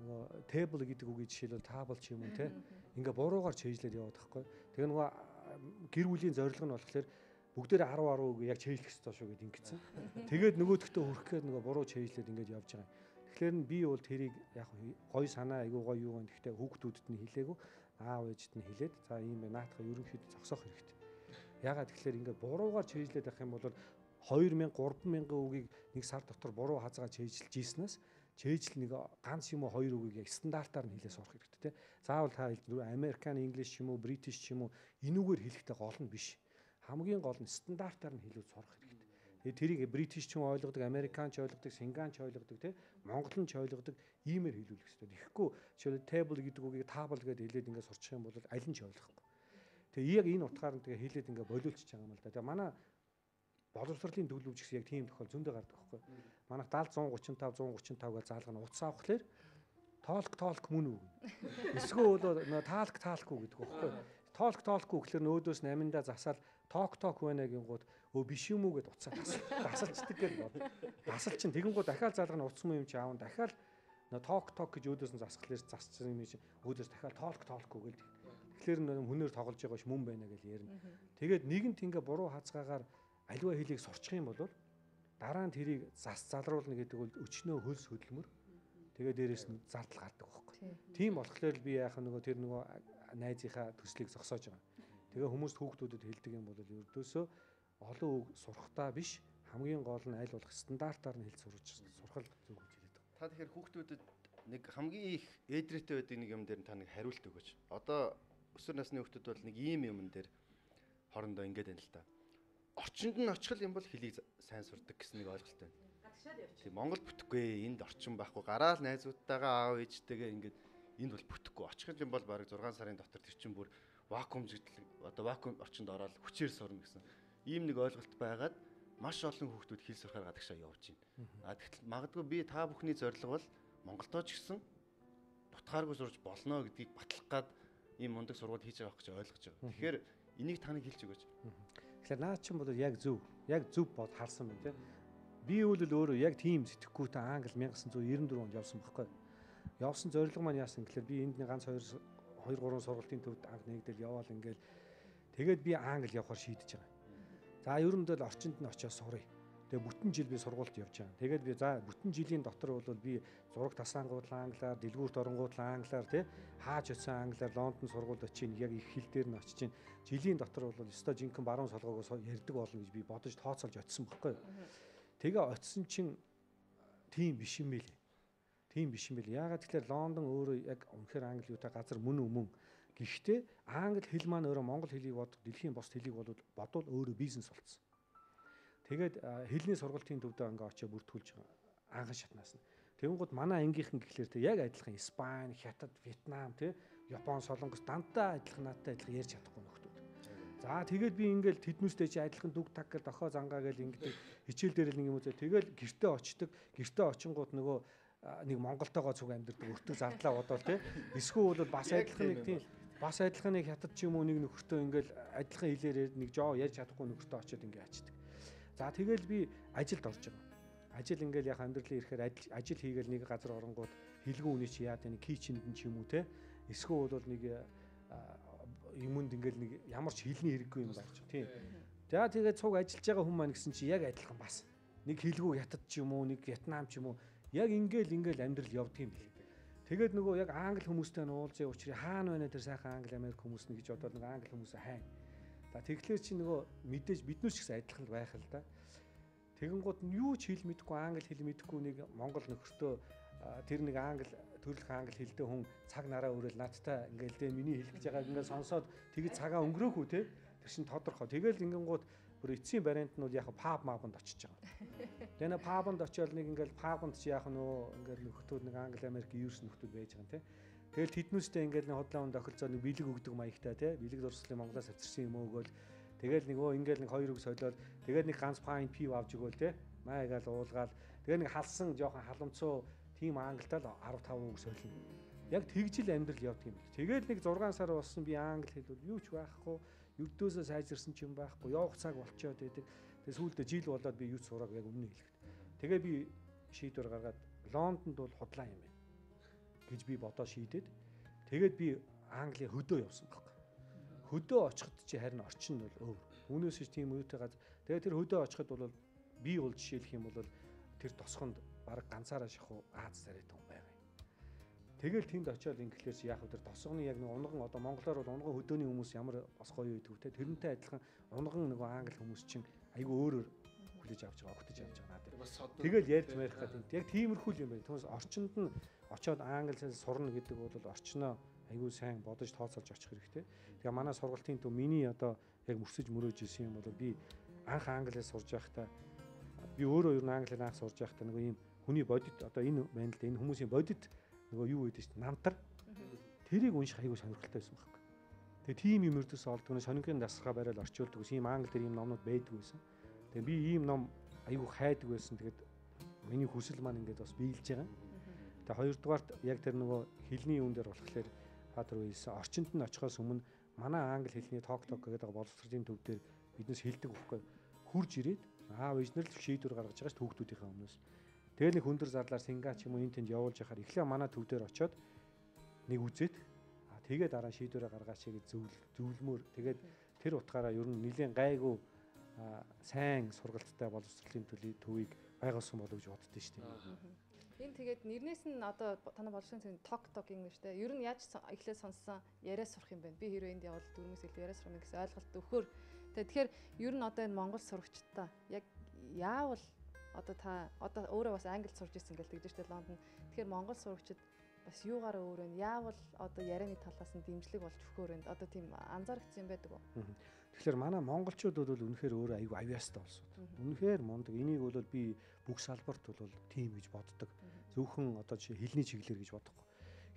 нөгөө table гэдэг үгийг жишээлбэл table ч юм уу те ингээ буруугаар чэйжлээд яваад байхгүй. Тэгээ нөгөө гэр бүлийн зорилго нь болохоор бүгдээрээ 10 үг яг чэйжлэх ёстой шүү гэд ингэсэн. Тэгээд нөгөөдөгтөө хүрэх гээд нөгөө буруу чэйжлээд ингээд явж байгаа. Тэгэхээр би бол тэрийг яг гоё санаа айгүй гоё юу гэнэ гэхдээ хүүхдүүдэд нь хэлээгүй аав ээжэд нь хэлээд за ийм байна наатах ерөнхийдөө зогсоох хэрэгтэй. Ягаад тэгэхээр ингээд буруугаар чэйжлээд авах юм бол 2000 3000 үгийг нэг сар дотор буруу хазгаа чэйжилж ийснээс чэйжл нэг ганц юм уу 2 үгийг яг стандартаар нь хэлээ сурах хэрэгтэй те. Заавал та American English ч юм уу British ч юм уу энүүгээр хэлэхдээ гол нь биш. Хамгийн гол нь стандартаар нь хэлүүд сурах хэрэгтэй. Тэгээ тэрийг British ч ойлгодог, American ч ойлгодог, Singan ч ойлгодог те. Монголын ч ойлгодог иймэр хэлүүлэх хэрэгтэй. Тэгэхгүй жишээлбэл table гэдэг үгийг table гэдээ хэлээд ингээд сурчих юм бол аль нь ч ойлгохгүй. Тэгээ яг энэ утгаар нь тэгээ хэлээд ингээд болиулчих байгаа юм л да. Тэгээ манай боловсролын төлөвч гэсэн яг тийм тохиол зөндөө гардаг байхгүй. Манайх 70 135 гэж заалгана утас авахлаар тоолк мөн үг. Эсвэл нөө таалку гэдэг байхгүй. Тоолку гэхэлэр нөөдөөс 8-да засаал ток байна гингууд өө биш юм уу гэд уцаа тасалчдаг гэж бод. Тасал чинь тэгэнгүүт дахиад заалгана утас мөн юм чи аав дахиад нөө ток гэж өөдөөс нь засахлаар засчихсан юм чи өөдөөс дахиад тоолку гэл. Тэгэхээр хүнээр тоглож байгаа ш мөн байна гэж ярина. Тэгээд нэгэнт ингээ буруу хазгаагаар аливаа хэлийг сурчих юм бол дараа нь тэрийг залруулна гэдэг бол өчнөө хөлс хөдөлмөр. Тэгээд дээрэс нь зардал гардаг байхгүй. Тийм болохоор би яах нөгөө тэр нөгөө найзынхаа төслийг зогсоож байгаа. Тэгээ хүмүүст хүүхдүүдэд хэлдэг юм бол ердөөсөө олон үг сурахтаа биш хамгийн гол нь аль болох стандартаар нь хэл сурах зөв гэж хэлээд байгаа. Та тэгэхээр хүүхдүүдэд нэг хамгийн их ээдрээтэй байдаг нэг юм дээр та нэг хариулт өгөөч. Одоо өсвөр насны хүүхдүүд бол нэг ийм юм дээр хоорондоо ингэж байна л та. Орчинд нь очих юм бол хэлийг сайн сурдаг гэсэн нэг ойлголт байна. Тийм Монгол бүтэхгүй энд орчин байхгүй гараал найзуудтайгаа аав ээжтэйгээ ингээд энд бол бүтэхгүй очих юм бол баг 6 сарын дотор тэр чинь бүр вакуум зэгдэл одоо вакуум орчинд ороод хүчээр сурна гэсэн ийм нэг ойлголт байгаад маш олон хүүхдүүд хэл сурахаар гадагшаа явж байна. Тэгтэл магадгүй би та бүхний зорилго бол Монголдоо ч гэсэн дутгааргүй сурч болно гэдгийг батлах гад ийм мундаг сургууль хийж байгаа гэж ойлгож байгаа. Тэгэхээр энийг таныг хэлж өгөөч. Тэгэхээр наа чинь бол яг зөв бод харсан байна тийм. Би өөрөө яг тийм сэтгэхгүйтэй англи 1994 онд явсан байхгүй. Явсан зорилго маань яасан гэхээр би энд ганц 2 3 сургалтын төвд анх нэгдэл яваал ингээл тэгээд би англи явахаар шийдэж байгаа. За ерөнхийдөө л орчинд нь очиж сурыг. Тэгээ бүтэн жил би сургуульд явж байгаа. Тэгээд би за бүтэн жилийн дотор бол би зураг тасаангуудлаа англиар, дэлгүүрт оронгуудлаа англиар тий хааж өссөн англиар Лондон сургуульд очиж яг их хэл дээр нь очиж жилийн дотор бол өстой жинхэнэ баруун солгоогоос ярьдаг болно гэж би бодож тооцоолж очисон байхгүй. Тэгээ очисон чинь тийм биш юм билээ. Тийм биш юм билээ. Яагаад тэгэхээр Лондон өөрөө яг үнэхээр англиутай газар мөн. Гэхдээ англи хэл маань өөрөө монгол хэлийг бод дэлхийн бос хэлийг бодвол өөрөө бизнес болцсон. Тэгээд хэлний сургалтын төвдөө ингээ очиж бүртгүүлж байгаа анхан шатнаас нь. Тэгэнгუთ манай ангийнхан гэхлээр те яг адилхан Испани, Хятад, Вьетнам те Япон, Солонгос дандаа адилхан наадтай адилхан ярьж чадахгүй нөхдүүд. За тэгээд би ингээл тэднүүстэй чи адилхан дүг таг гэл дохоо зангаа гэл ингээд хичээл дээр л нэг юм үзээ. Тэгэл гэртээ очдөг. Гэртээ очингууд нөгөө нэг Монголтойгоо цуг амьдэрдэг өртөг зардлаа бодвол те. Эсвэл бол бас адилхан нэг тийм бас адилхан нэг Хятад ч юм уу нэг нөхөртөө ингээл адилхан хэлээр нэг жоо ярьж чадахгүй нөхөртөө очиод ингээ ачдаг. За тэгэл би ажилд орж байгаа. Ажил ингээл яг амьдралын ирэхээр ажил хийгээл нэг газар оронгууд хэлгүй үний чи яа тань кичэнд нь ч юм уу те. Эсвэл бол нэг юмд ингээл нэг ямар ч хэлний хэрэггүй юм барьж тийм. За тэгээд цуг ажиллаж байгаа хүн маань гэсэн чи яг адилхан бас нэг хэлгүй Хятад ч юм уу нэг Вьетнам ч юм уу яг ингээл амьдрал явдаг юм бэл. Тэгээд нөгөө яг англи хүмүүстэй нуулзын учрыг хаана байна тэр сайхан англи Америк хүмүүс нэг гэж бодоод нэг англи хүмүүсээ хайна. За тэгэхээр чи нөгөө мэдээж биднээс ч гэсэн адилхан байх л да. Тэгэнгუთ нь юу ч хэл мэдэхгүй англи хэл мэдэхгүй нэг монгол нөхөртөө тэр нэг англи төрөлх англи хэлтэй хүн цаг нараа өрөөл надтай ингээл дээ миний хэлж байгааг ингээд сонсоод тэгээд цагаа өнгөрөөхүү те тэр шин тодорхой. Тэгэл ингэнгუთ бүр эцсийн вариант нь бол яг паб мабанд очиж байгаа. Тэгээ пабанд очиод нэг ингээл пабанд чи яах нөө ингээл нөхдүүд нэг англи Америк юурс нөхдүүд байж байгаа те. Тэгэл тэднүүстэй ингээл нэг хотлоон тохирцоо нэг бэлэг өгдөг маягтай те бэлэг дурслын Монголоос авчирсан юм өөгөөл тэгэл нэг ингээл нэг хоёр үг солиод тэгээд нэг ганц пайн пив авч өгөөл те маягаал уулгаал тэгээд нэг халсан жоохон халамцуу тим англитай л 15 үг солино. Яг тэгжил амьдрал явдаг юм. Тэгээд нэг 6 сар болсон би англи хэлвэл юу ч байхгүй ердөөсөө сайжирсан ч юм байхгүй явах цаг болчоод байдаг. Тэгээд сүүлдээ жил болоод би юу ч сурааг яг өмнө хэлэхэд. Тэгээ би шийдвэр гаргаад Лондонд бол худлаа юм байна гэж би бодоо шийдээд тэгээд би Англи хөдөө явсан байхгүй. Хөдөө очиход чи харин орчин нь бол өөр. Үүнээс ч тийм үүтэй газар. Тэгээд тэр хөдөө очиход бол би бол жишээлх юм бол тэр тосгонд баг ганцаараа шахуу Аз царайт хүн байгаа юм. Тэгэл тэнд очиод ингээхлээр чи яг тэр тосгоны яг нэг унган одоо монголоор бол унган хөдөөний хүмүүс ямар бас гоё үйдэг те тэрнтэй адилхан унган нөгөө англи хүмүүс чинь айгүй өөрөөр хүлээж авч байгаа, огтж авч байгаа надад. Тэгэл ярьж марих гэдэг. Яг тиймэрхүү юм байна. Түүнээс орчинд нь очиод англи хэл сурна гэдэг бол орчноо айгүй сайн бодож тооцоолж очих хэрэгтэй. Тэгээ манай сургалтын төв миний одоо яг мөрсөж мөрөөж исэн юм бол би анх англиас сурж байхдаа би өөрөө ер нь англиар анх сурж байхдаа нөгөө ийм хүний бодит одоо энэ байна л да энэ хүмүүсийн бодит нөгөө юу гэдэг чинь намтар тэрийг унших айгүй сонирхолтой байсан байхгүй. Тэгээ тийм юм өрдөөс олдгоно сонинхын дасгаа барайл орчуулдаг ус ийм англи дээр ийм номнууд байдаг байсан. Тэгээ би ийм ном айгүй хайдаг байсан. Тэгээд миний хүсэл маань ингээд бас биелж байгаа. Тэгээ хоёрдугаарт яг тэр нөгөө хэлний юун дээр болохоор Патер үйлсэн орчинд нь очихоос өмнө манай англи хэлний ток гэдэг боловсролын төв дээр биднээс хэлдэг байхгүй. Хурж ирээд аав ээжнэр л шийдвэр гаргаж байгаа ш хүүхдүүдийнхээ өмнөөс. Тэгээ нэг хөндөр зарлаар Сингапур ч юм уу энэ тэнд явуулж яхаар эхлээ манай төв дээр очиод нэг үзээд тэгээд дараа шийдвэрээ гаргаач гэж зөвлөмөр тэгээд тэр утгаараа ер нь нэлийн гайгүй сайн сургалттай боловсролын төвийг байгуулсан болов гэж боддөө шүү дээ. Энэ тэгээд нэрнээс нь одоо танай боловсролын ток English те ер нь яаж эхлээд сонссон яриа сурах юм бэ? Би хэрвээ энд явбал дөрмөөс илүү яриа сурах гэсэн ойлголт өгөхөр. Тэгэхээр ер нь одоо энэ Монгол сурагчдаа яг яавал одоо та одоо өөрөө бас англид сурж ирсэн гэл тэгдэж штэ Лондон. Тэгэхээр Монгол сурагчид бас юугаар өөр вэ? Яавал одоо ярианы талаас нь дэмжлэг болж өгөхөр вэ? Одоо тийм анзаарчихсан юм байдаг уу? Тэгэхээр манай монголчууд бол үнэхээр өөрөө аюу авьяастай болсон. Үнэхээр мундаг. Энийг бол би бүх салбарт бол тийм гэж боддог. Зөвхөн одоо жишээ хэлний чиглэлээр гэж бодохгүй.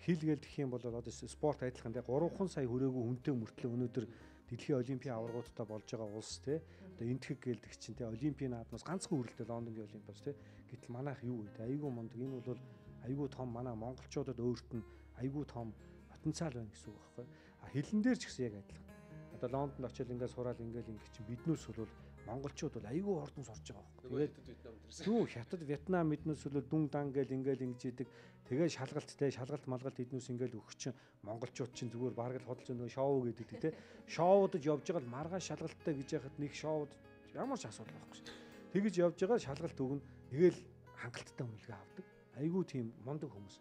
хил гээл гэх юм бол одоо спорт адилхан те 3 сая хүрээгүй хүнтэй мөртлөө өнөөдөр дэлхийн олимпийн аваргуудтай болж байгаа улс те одоо энтхэг гэлдэг чинь те олимпийн наадмаас ганцхан хүрэлтэй Лондонгийн олимпиас те гэтэл манайх юу вэ? Айгүй мундаг энэ бол айгүй том манай монголчуудад өөрт нь айгүй том потенциал байна гэсэн үг байхгүй. А хилэн дээр ч гэсэн яг адилхан. Одоо Лондонд очил ингээд сураал ингээд чинь биднээс бол монголчууд бол айгүй хурдан сурч байгаа байхгүй. Тэгээд юу хятад Вьетнам биднээс бол дүн дан гэл ингээд ингэж идэг. Тэгээ шалгалттай шалгалт малгалт эднээс ингээд өгч чинь монголчууд чинь зүгээр бараг л хөдөлж нөгөө шоу гэдэг те. Шоудаж явж байгаа л маргааш шалгалттай гэж яхад нэг шоуд ямар ч асуудал байхгүй шүү. Тэгэж явж байгаа шалгалт өгнө. Тэгэл хангалттай үнэлгээ авдаг. Айгүй тийм мундаг хүмүүс.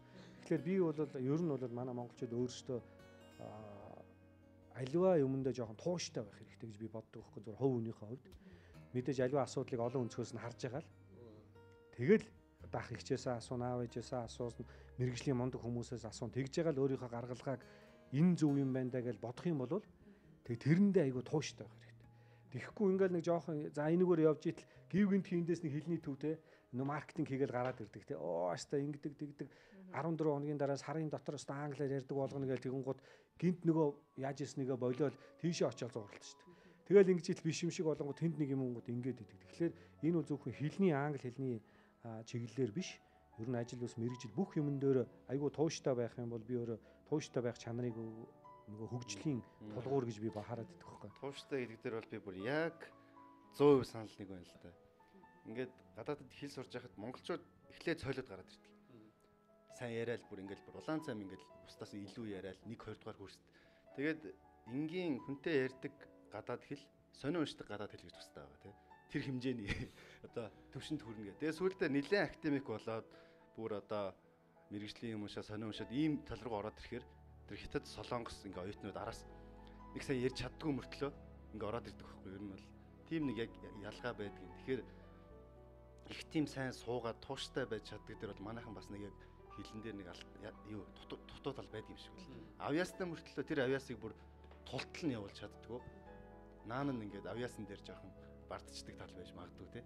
Тэгэхээр би бол ер нь бол манай монголчууд өөрсдөө аливаа юмдаа жоохон тууштай байх хэрэгтэй гэж би боддог байхгүй зүгээр хувь хүнийхээ хувьд. Мэдээж аливаа асуудлыг олон өнцгөөс нь харж байгаа л. Тэгэл ах ихчээсээ асуун, аав ээжээсээ асуусан, мэрэгжлийн мундаг хүмүүсээс асуун тэгж байгаа л өөрийнхөө гаргалгааг энэ зөв юм байна даа гэж бодох юм бол тэг тэрэндээ айгүй тууштай байх хэрэгтэй. Тэгэхгүй ингээл нэг жоохон за энэгээр явж итэл гів гинт хийндээс нэг хилний төвтэй нөө маркетинг хийгээл гараад ирдэг те. Оо хаста ингэдэг тэгдэг 14 хоногийн дараа сарын дотор хаста англиар ярьдаг болгоно гэж тэгэнгუთ гинт нөгөө яаж ирснийгээ болоод тийшээ очиод зурлалт шүү дээ. Тэгэл ингэж ил биш юм шиг болонгууд тэнд нэг юмгууд ингээд идэг. Тэгэхээр энэ бол зөвхөн хилний англи хэлний чиглэлээр биш. Ер нь ажил ус мэрэгжил бүх юмн дээр айгүй тууштай байх юм бол би өөрөө тууштай байх чанарыг нөгөө хөгжлийн тулгуур гэж би хараад идэх байхгүй. Тууштай гэдэг дээр бол би бүр яг 100% санал нэг байна л да. Ингээд гадаадд хэл сурж байхад монголчууд эхлээд цойлоод гараад ирдэг. Сайн яриад бүр ингээд бүр улаан цайм ингээд бусдаас илүү яриад 1-2 дугаар хүрст. Тэгээд энгийн хүнтэй ярьдаг гадаад хэл, сонио уншдаг гадаад хэл гэж тустай байгаа тийм. Тэр хэмжээний одоо төвшөнд хүрнэ гэх. Тэгээд сүүлдээ нэлээд академик болоод бүр одоо мэрэгжлийн юм уушаа сонио уншаад ийм тал руу ороод ирэхээр тэр хятад солонгос ингээ оюутнууд араас нэг сая ярьж чаддгүй мөртлөө ингээ ороод ирдэг байхгүй. Ер нь бол тийм нэг яг ялгаа байдаг юм. Тэгэхээр их тийм сайн суугаад тууштай байж чаддаг дээр бол манайхан бас нэг яг хилэн дээр нэг юу дутуу тал байдаг юм шиг бол. Авьяастай мөртлөө тэр авьяасыг бүр тултал нь явуулж чаддгүй. Наан нь ингээд авьяасан дээр жоохон бардчдаг тал байж магадгүй тий.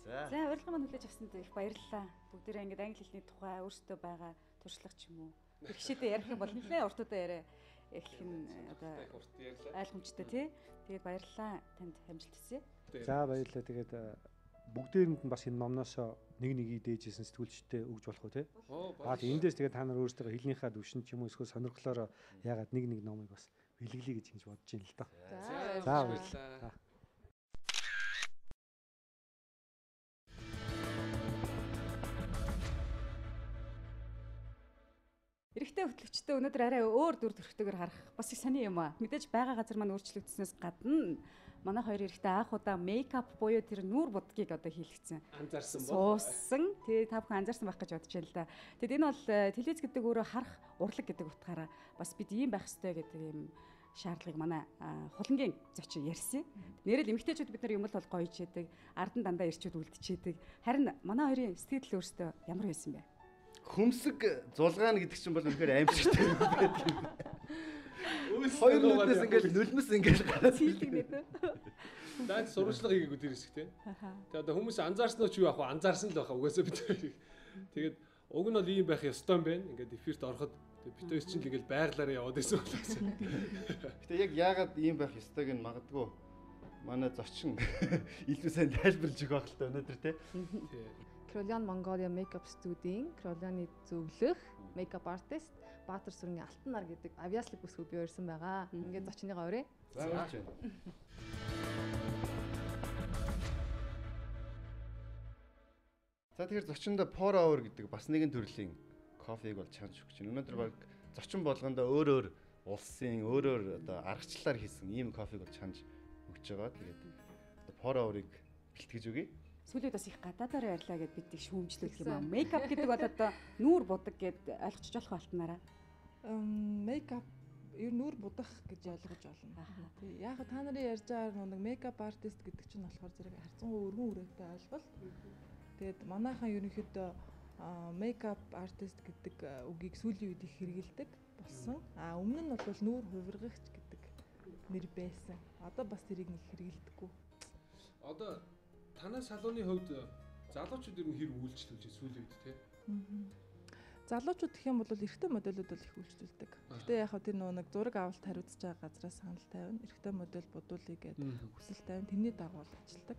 За урилга маань хүлээж авсанд их баярлалаа. Бүгдээрээ ингээд англи хэлний тухай өөрсдөө байгаа туршлага ч юм уу. Тэгшээдээ ярих юм бол нэлээд уртудаа яриа эхлэх нь одоо ойлгомжтой тий. Тэгээд баярлалаа танд амжилт хүсье. За баярлалаа. Тэгээд бүгдээрэнд нь бас энэ номноос нэг идээжсэн сэтгүүлчтэй өгж болох уу тий. Эндээс тэгээд та нар өөрсдөө хэлнийхаа төвшин ч юм уу эсвэл сонирхлоороо яагаад нэг номыг бас бэлгэлье гэж ингэж бодож байна л да. За баярлалаа. Эрэгтэй хөтлөгчтэй өнөөдөр арай өөр дүр төрхтэйгээр харах бас их сони юм аа. Мэдээж байгаа газар маань өөрчлөгдснөөс гадна манай хоёр эрэгтэй анх удаа мейкап буюу тэр нүүр будгийг одоо хийлгэсэн. Анзаарсан бол. Суусан. Тэгээ та бүхэн анзаарсан байх гэж бодож байна л да. Тэгэд энэ бол телевиз гэдэг өөрөө харах урлаг гэдэг утгаараа бас бид ийм байх ёстой гэдэг юм шаардлагыг манай хулангийн зочин ярьсан. Нэрэл эмэгтэйчүүд бид нар юм л бол гоё ичээдэг, ардан дандаа ирчүүд үлдчихэд. Харин манай хоёрын сэтгэл өөртөө ямар байсан бэ? Хөмсг зулгаана гэдэг чинь бол үнэхээр аимшигтай юм байдаг юм. Хоёр нүднээс ингээл нулимс ингээл гараад цилэгнээд. Даад сурвалжлага хийгээгүй тэр хэсэг тийм. Тэгээ одоо хүмүүс анзаарсноо ч юу яах вэ? Анзаарсан л байхаа угаасаа бид хоёрыг. Тэгээд уг нь бол ийм байх ёстой юм байна. Ингээд эфирт ороход бид хоёр чинь л ингээл байглаараа яваад байсан болоос. Гэтэ яг яагаад ийм байх ёстойг нь магадгүй манай зочин илүү сайн тайлбарлаж өгөх байх л та өнөөдөр тий. Кролиан Mongolia Makeup Studio-ийн Кролианы зөвлөх makeup artist Баатар сүргийн Алтан нар гэдэг авьяаслаг бүсгүй бий өрсөн байгаа. Ингээд зочныгаа өрөө. За орж байна. За тэгэхээр зочиндоо pour over гэдэг бас нэгэн төрлийн кофег бол чанж өгч байна. Өнөөдөр баг зочин болгондоо өөр улсын өөр одоо аргачлалаар хийсэн ийм кофег бол чанж өгч байгаа. Тэгээд pour over-ыг бэлтгэж өгье. Сүүлд бас их гадаадаар ярьлаа гэд бид их шүүмжлүүлэх юм аа. Мейкап гэдэг бол одоо нүүр будаг гэд ойлгочих болох алтнараа. Мейкап ер нүүр будах гэж ойлгож болно. Тий. Яг та нарын ярьж байгаа нэг мейкап артист гэдэг чинь болохоор зэрэг харцангуй өргөн үрээтэй ойлголт. Тэгээд манайхан ерөнхийдөө мейкап артист гэдэг үгийг сүүлийн үед их хэрэгэлдэг болсон. Өмнө нь бол нүүр хувиргагч гэдэг нэр байсан. Одоо бас тэрийг нэг хэрэгэлдэггүй. Одоо танай салууны хувьд залуучууд ер нь хэр үйлчлүүлж сүүлийн үед те. залуучууд гэх юм бол эрэгтэй модулууд бол их үйлчлүүлдэг. Гэхдээ яг хөө тэр нэг зураг авалт хариуцж байгаа газраас санал тавина. Эрэгтэй модуль будуулъя гэдэг хүсэл тавина. Тэрний дагуу ажилладаг.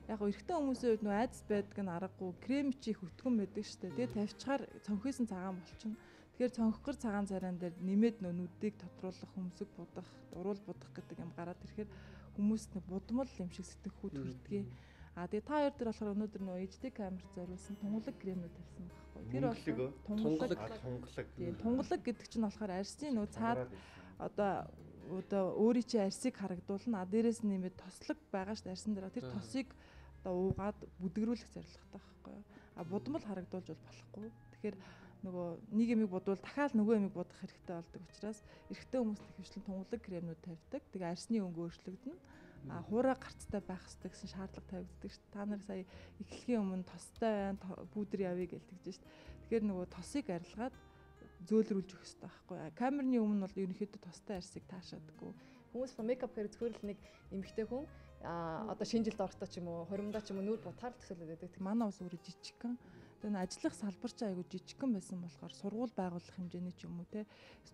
Яг хөө эрэгтэй хүмүүсийн үед айдас байдаг нь аргагүй крем чи хөтгөн байдаг шүү дээ. Тэгээ тавьчихаар цонхисэн цагаан болчихно. Тэгэхээр цонхгор цагаан царайн дээр нэмээд нүдийг тодруулах, хөмсөг будах, уруул будах гэдэг юм гараад ирэхээр хүмүүст нэг будмал юм шиг сэтгэхүйд хүрдгийг. Тэгээ та хоёр дээр болохоор өнөөдөр нөө HD камерт зориулсан тунгалаг кремүүд тавьсан байхгүй. Тэр бол тунгалаг гэдэг чинь болохоор арьсны нөө цаад одоо өөрийн чинь арьсыг харагдуулна. Дээрээс нь нэмээд тослог байгаа шүү дээ арьсан дээр. Тэр тосыг одоо уугаад бүдгэрүүлэх зорилготой байхгүй. Будмал харагдуулж бол болохгүй. Тэгэхээр нөгөө нэг юмыг бодвол дахиад нөгөө юмыг бодох хэрэгтэй болдог учраас эрэгтэй хүмүүст хөвчлэн тунгалаг кремүүд тавьдаг. Тэгээ арьсны өнгө өөрчлөгдөнө. Хуурай гарцтай байх хэрэгтэй гэсэн шаардлага тавигддаг шүү дээ. Та нар сая эхлэхийн өмнө тостой байна, пудр явъя гэлтэж шүү дээ. Тэгэхээр нөгөө тосыг арилгаад зөөлрүүлж өгөх хэрэгтэй байхгүй. Камерны өмнө бол ерөнхийдөө тостой арьсыг таашаадаггүй. Хүмүүс мейкап гэхээр зөвхөн л нэг эмэгтэй хүн одоо шинэ жилд орохдоо ч юм уу, хуримдаа ч юм уу нүүр бутгаар төсөөлөд байдаг. Манай ус өөрөө жижигхэн. Тэгээ ажиллах салбар ч айгүй жижигхэн байсан болохоор сургууль байгуулах хэмжээний ч юм уу те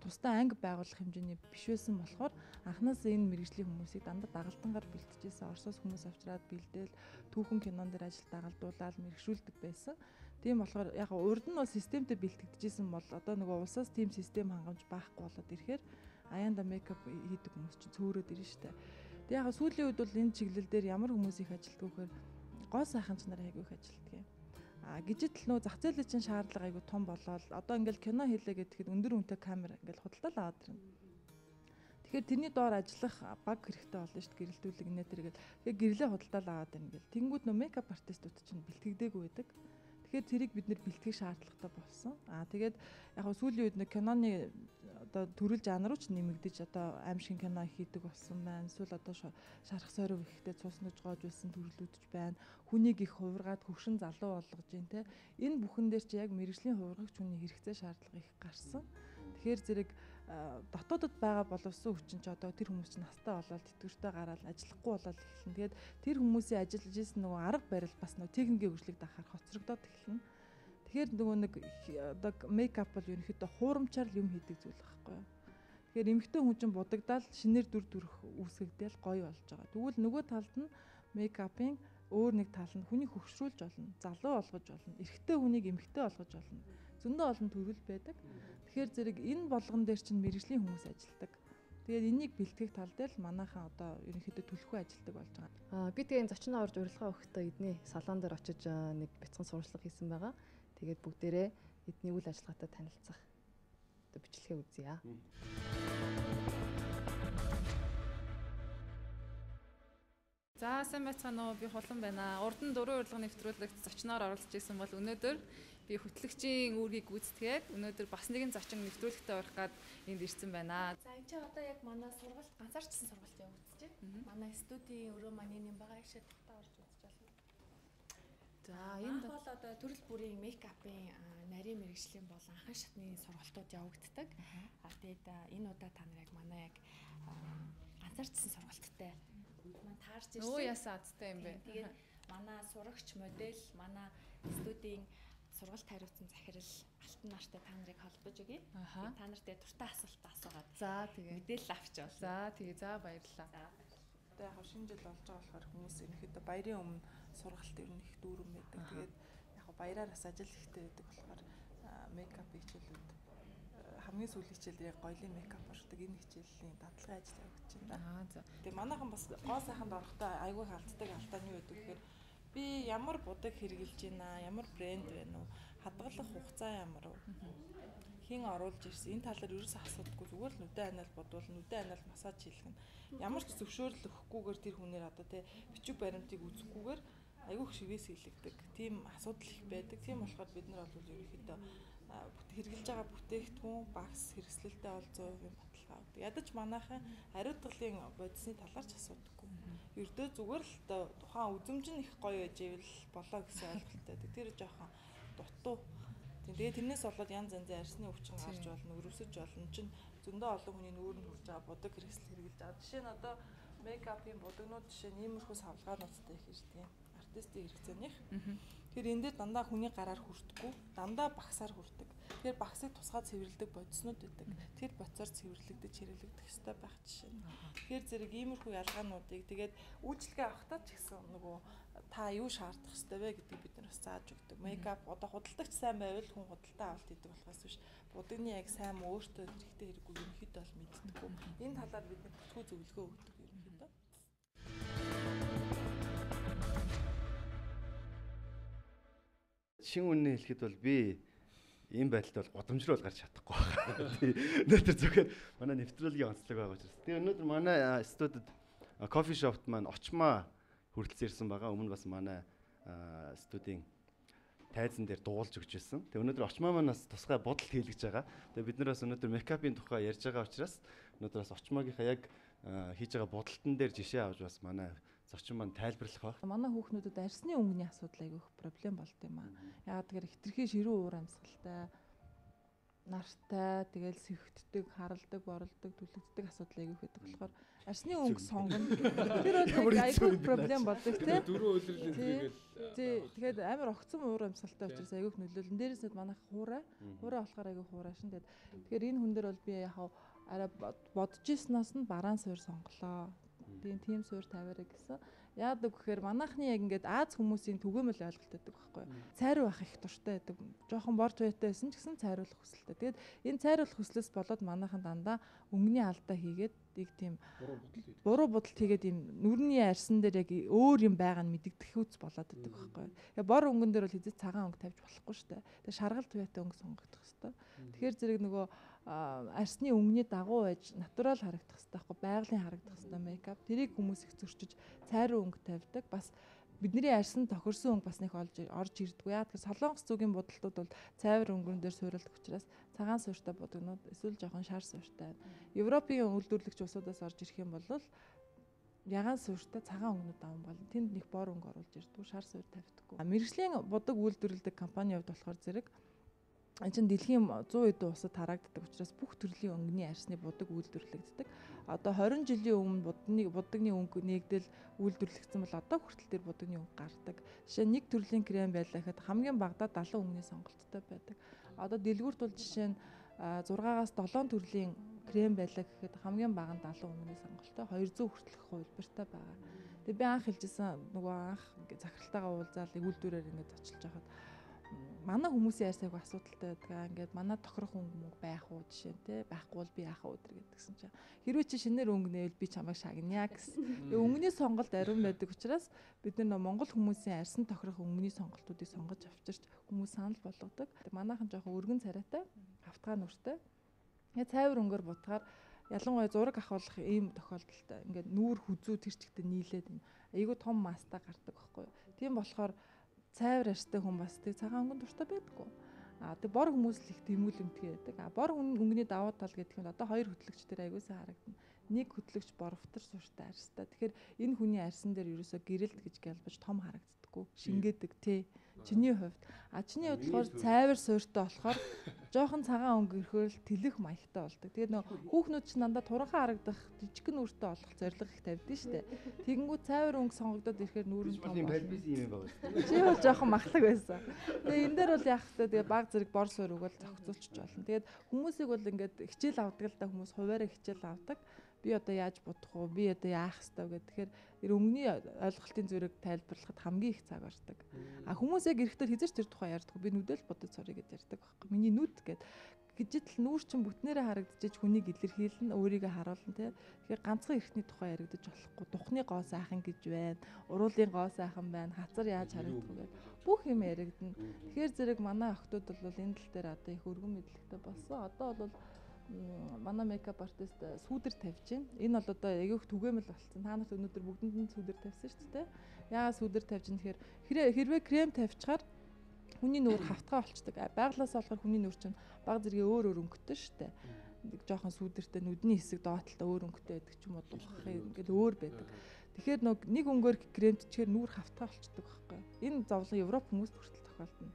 тусдаа анги байгуулах хэмжээний биш байсан болохоор анхнаас энэ мэрэгжлийн хүмүүсийг дандаа дагалдангаар бэлтжижсэн. Оросоос хүмүүс авчраад бэлдээл түүхэн кинон дээр ажил дагалдуулаад мэрэгшүүлдэг байсан. Тийм болохоор яг урд нь бол системтэй бэлтгэжсэн бол одоо нөгөө улсаас тийм систем хангамж байхгүй болоод ирэхээр аяанда мейкап хийдэг хүмүүс чинь цөөрөөд ирнэ штэ. Тэгээ яг сүүлийн үед бол энэ чиглэл дээр ямар хүмүүс их ажилтдаг вэхээр гоо сайханч нар айгүй их ажилтдаг юм. Гижитл нөө зах зээлийн чинь шаардлага айгүй том болоод одоо ингээл кино хийлээ гэхэд өндөр үнэтэй камер ингээл худалдаал аваад ирнэ. Тэгэхээр тэрний доор ажиллах баг хэрэгтэй болно шүү дээ гэрэлтүүлэг нэ тэргээл. Тэгээ гэрлээ худалдаал аваад ирнэ гэл. Тэнгүүд нөө мейкап артистууд чинь бэлтгэдэггүй байдаг. Тэгэхээр тэрийг бид нэр бэлтгэх шаардлагатай болсон. Тэгээд яг сүүлийн үед нэг киноны одоо төрөл жанр ч нэмэгдэж одоо аимшиг кино хийдэг болсон байна. Эсвэл одоо шарах сойрог ихтэй цуснаж гоож байсан төрлүүдж байна. Хүнийг их хувиргаад хөвшин залуу болгож байна те. Энэ бүхэн дээр чи яг мэрэгжлийн хувиргагч хүний хэрэгцээ шаардлага их гарсан. Тэгэхээр зэрэг дотоодод байгаа боловсон хүчин ч одоо тэр хүмүүс чинь настай болоод тэтгэвртэй гараад ажиллахгүй болоод эхэлнэ. Тэгээд тэр хүмүүсийн ажиллаж исэн нөгөө арга барил бас нөгөө техникийн хөгжлийг дахаар хоцрогдоод эхэлнэ. Тэгэхээр нөгөө нэг одоо мейкап бол ерөнхийдөө хуурамчаар юм хийдэг зүйл байхгүй юу. Тэгэхээр эмэгтэй хүн чинь будагдаал шинээр дүр төрх үүсгэгдээл гоё болж байгаа. Тэгвэл нөгөө талд нь мейкапын өөр нэг тал нь хүнийг хөгшрүүлж болно, залуу болгож болно, эрэгтэй хүнийг эмэгтэй болгож болно. Зөндөө олон төрөл байдаг. Тэгэхээр зэрэг энэ болгон дээр чинь мэрэгжлийн хүмүүс ажилладаг. Тэгээд энийг бэлтгэх тал дээр л манайхан одоо ерөнхийдөө төлхөө ажилладаг болж байгаа. Би тэгээ энэ зочноо орж урилга өгөхдөө эдний салон дээр очиж нэг бяцхан сурчлага хийсэн байгаа. Тэгээд бүгдээрээ эдний үйл ажиллагаатай танилцах одоо бичлэгээ үзье. За сайн байцгаана уу, би Хулан байна. Урд нь дөрвөн урилга нэвтрүүлэгт зочноор оролцож исэн бол өнөөдөр би хөтлөгчийн үүргийг гүйцэтгээд өнөөдөр бас нэгэн зочин нэвтрүүлэгтээ орох гад энд ирсэн байна. За энэ ч одоо яг манай сургалт ганцаарчсан сургалт явагдаж байна. Манай студийн өрөө маань юм байгаа ишээ тахтаа орж үзэж байна. За энэ бол одоо төрөл бүрийн мейкапын нарийн мэрэгжлийн бол анхан шатны сургалтууд явагддаг. Тэгээд энэ удаа та нар яг манай яг ганцаарчсан сургалттай маань таарч ирсэн. Өө ясаа азтай юм бэ. Тэгээд манай сурагч модель, манай студийн сургалт хариуцсан захирал Алтан нартай та нарыг холбож өгье. Та нартай дуртай асуулт асуугаад. За тэгээ мэдээлэл авч яваа. За тэгээ за баярлалаа. Одоо яг шинэ жил болж байгаа болохоор хүмүүс ерөнхийдөө баярын өмнө сургалт ер нь их дүүрэн байдаг. Тэгээд яг баяраар бас ажил ихтэй байдаг болохоор мейкап хичээлүүд хамгийн сүүлийн хичээл яг гоёлын мейкап оршдог энэ хичээлийн дадлагын ажил явагдаж байна. За. Тэгээ манайхан бас гоо сайханд орохдоо айгүй халддаг алдаа нь юу гэдэг гэхээр би ямар будаг хэрэгжилж байна, ямар брэнд байна уу, хадгалах хугацаа ямар уу, хин оруулж ирсэн энэ талаар ерөөсөө асуудаггүй зүгээр л нүдэн анаал бодвол нүдэн анаал массаж хийх нь ямар ч зөвшөөрөл өгөхгүйгээр тэр хүнээр одоо тэ бичиг баримтыг үзэхгүйгээр айгүй шивээс хийлэгдэг. Тийм асуудал их байдаг. Тийм болохоор бид нар бол ерөнхийдөө хэрэгжилж байгаа бүтээгдэхүүн багс хэрэгслэлтэй бол 100% баталгаа авдаг. Ядаж манайхан хариуцлагын бодисны талаар ч асуудаггүй. Ердөө зүгээр л тухайн үзэмж нь их гоё байж ивэл болоо гэсэн ойлголттой. Тэр жоохон дутуу. Тэгээ тэрнээс болоод янз янзын арьсны өвчин гарч болно, өрөвсөж болно. Чин зөндөө олон хүний нүүр нь хүрж байгаа будаг хэрэгсэл хэрэгжилж байгаа. Жишээ нь одоо мейкапын будагнууд жишээ нь иймэрхүү савлгаануудтай их ирдэг юм. Артистийн хэрэгцээнийх. Тэгэхээр энэ дээр дандаа хүний гараар хүрдэггүй, дандаа багсаар хүрдэг. Тэгэхээр багсыг тусгаад цэвэрлдэг бодиснууд байдаг. Тэгэхээр бодисоор цэвэрлэгдэж хэрэглэгдэх ёстой байх жишээ нь. Тэгэхээр зэрэг иймэрхүү ялгаануудыг тэгээд үйлчлэгээ авахтаа ч гэсэн нөгөө та юу шаардах ёстой вэ гэдгийг бид нар бас зааж өгдөг. Мейкап одоо худалдагч сайн байвал хүн худалдаа авалт хийдэг болохоос биш. Будагны яг сайн өөртөө хэрэгтэй хэрэггүй ерөнхийдөө бол мэддэггүй. Энэ талаар бид нар бүхүү зөвлөгөө өгдөг ерөнхийдөө. Шин үнэ хэлэхэд бол би ийм байдалд бол гудамжрал гарч чадахгүй байна. Өнөөдөр зөвхөн манай нэвтрүүлгийн онцлог байгаа учраас. Тэгээ өнөөдөр манай студид кофе шопт маань очмаа хүрэлцэн ирсэн байгаа. Өмнө бас манай студийн тайзан дээр дуулж өгч байсан. Тэгээ өнөөдөр очмаа маань бас тусгай бодолт хийлгэж байгаа. Тэгээ бид нар бас өнөөдөр мейкапын тухай ярьж байгаа учраас өнөөдөр бас очмаагийнхаа яг хийж байгаа бодолтон дээр жишээ авч бас манай зочин маань тайлбарлах баг. Манай хүүхнүүдэд арсны өнгөний асуудал айгүй их проблем болд юм аа. Яагаад тэгэхээр хитрхи ширүүн уур амьсгалтай, нартай, тэгэл сэвхтдэг, харалдаг, боролдог, түлэгддэг асуудал айгүй их байдаг болохоор арсны өнгө сонгоно. Тэр бол айгүй проблем болдог тийм. Дөрөв үйлрэл энэгээл. Тэгээд амар огцом уур амьсгалтай учраас айгүй их нөлөөлнө. Дээрээс нь манайх хуурай болохоор айгүй хуурай шин. Тэгэхээр энэ хүн дээр бол би яг арай бодож ирснаас нь бараан суур сонголоо. Тийм суур тавиараа гэсэн. Яадаг гэхээр манайхны яг ингээд Аз хүмүүсийн түгээмэл ойлголт байдаг байхгүй юу? Цайруу байх их дуртай байдаг. Жохон борж байтай байсан ч гэсэн цайруулах хүсэлтэй. Тэгээд энэ цайруулах хүслээс болоод манайхан дандаа өнгөний алдаа хийгээд нэг тийм буруу бодолт хийгээд ийм нүрний арьсан дээр яг өөр юм байгаа нь мэддэгдэх үс болоод байдаг байхгүй юу? Тэгээ бор өнгөн дээр бол хэзээ цагаан өнгө тавьж болохгүй шүү дээ. Тэгээ шаргал туяатай өнгө сонгогдох хэрэгтэй. Тэгэхээр зэрэг нөгөө арсны өнгөний дагуу байж натурал харагдах хэрэгтэй байхгүй байгалийн харагдах хэрэгтэй мейкап тэрийг хүмүүс их зөрчиж цайруу өнгө тавьдаг бас бидний арьсан тохирсон өнгө бас нэг орж ирдэггүй яа тэгэхээр солонгос зүгийн будалтууд бол цайвар өнгөн дээр суурилдаг учраас цагаан суурьтай будагнууд эсвэл жоохон шар суурьтай Европын үйлдвэрлэгч улсуудаас орж ирэх юм бол ягаан суурьтай цагаан өнгөнүүд аван болно тэнд нэг бор өнгө оруулж ирдэг шар суурь тавьдаггүй мэргэжлийн будаг үйлдвэрлэдэг компани хувьд болохоор зэрэг энэ чинь дэлхийн 100 хэдэн улсад тараагддаг учраас бүх төрлийн өнгөний арьсны будаг үйлдвэрлэгддэг. Одоо 20 жилийн өмнө будагны өнгө нэгдэл үйлдвэрлэгдсэн бол одоо хүртэл тэр будагны өнгө гардаг. Жишээ нь нэг төрлийн крем байлаа гэхэд хамгийн багадаа 70 өнгөний сонголттой байдаг. Одоо дэлгүүрт бол жишээ нь 6-аас 7 төрлийн крем байлаа гэхэд хамгийн бага нь 70 өнгөний сонголттой 200 хүртэлх хувилбартай байгаа. Тэгээ би анх хэлжсэн нөгөө анх захиралтайгаа уулзаал үйлдвэрээр ингэж очилж байхад манай хүмүүсийн арьс айгу асуудалтай байдаг. Ингээд манай тохирох өнгө байх уу жишээ нь те байхгүй бол би яахаа өдр гэдгсэн чинь хэрвээ чи шинээр өнгө нээвэл би чамайг шагнаа гэсэн. Тэгээ өнгөний сонголт ариун байдаг учраас бид нар Монгол хүмүүсийн арьсан тохирох өнгөний сонголтуудыг сонгож авчирч хүмүүс санал болгодог. Манайхан жоохон өргөн царайтай, автгаа нүртэй. Тэгээ цайвар өнгөөр бутгаар ялангуяа зураг авах ийм тохиолдолтой. Ингээд нүүр хүзүү тэр чигтээ нийлээд айгу том мастай гардаг байхгүй юу. Тийм болохоор цайвар арьстай хүн бас тэг цагаан өнгөнд дуртай байдаггүй. Тэг бор хүмүүс л их тэмүүлэмтгий байдаг. Бор өнгөний давуу тал гэдэг нь одоо хоёр хөтлөгч дээр аягуусаа харагдана. Нэг хөтлөгч боровтор суурьтай арьстай. Тэгэхээр энэ хүний арьсан дээр ерөөсөө гэрэлт гэж гэлбэж том харагддаггүй. Шингээдэг тий. Чиний хувьд. Чиний хувьд болохоор цайвар суурьтай болохоор жоохон цагаан өнгө ирэхээр л тэлэх маягтай болдог. Тэгээд нөгөө хүүхнүүд ч дандаа туранхаа харагдах жижигхэн нүртэй болох зорилго их тавьдсан шүү дээ. Тэгэнгүүт цайвар өнгө сонгогдоод ирэхээр нүүр нь том байна. Юм байгаа шүү. Чи бол жоохон махлаг байсан. Тэгээ энэ дээр бол яг хэвээр тэгээ баг зэрэг бор суур өгөөл зохицуулчих болно. Тэгээд хүмүүсийг бол ингээд хичээл авдаг л да хүмүүс хуваараа хичээл авдаг. Би одоо яаж бодох вэ? Би одоо яах ёстой гэдэг. Тэгэхээр өнгөний ойлголтын зүрэг тайлбарлахад хамгийн их цаг ордог. Хүмүүс яг эрэхтэр хизээч тэр тухай ярьдаг. Би нүдэл бодож сорё гэж ярьдаг байхгүй. Миний нүд гэжид л нүүр чин бүтнээрээ харагдчихэж хүнийг илэрхийлнэ, өөрийгөө харуулна тий. Тэгэхээр ганцхан эрхний тухай яригдаж болохгүй. Тухны гоо сайхан гэж байна. Уруулын гоо сайхан байна. Хацар яаж харагдах вэ? Бүх юм яригдана. Тэгэхээр зэрэг манай охтууд бол энэ тал дээр одоо их өргөн мэдлэгтэй болсон. Одоо бол манай мейкап артист сүүдэр тавьж байна. Энэ бол одоо аяг их түгээмэл болсон. Та нарт өнөөдөр бүгдэнд нь сүүдэр тавьсан шүү дээ. Яагаад сүүдэр тавьж байна тэгэхээр хэрвээ крем тавьчихаар хүний нүүр хавтгай болчдөг. Байглаасаа болохоор хүний нүүр чинь баг зэргийн өөр өнгөтэй шүү дээ. Жохон сүүдэртэй нүдний хэсэг доотлолтой өөр өнгөтэй байдаг ч юм уу дуухах ингээд өөр байдаг. Тэгэхээр нэг өнгөөр кремтчихээр нүүр хавтгай болчдөг байхгүй. Энэ зовлон Европ хүмүүст хүртэл тохиолдно.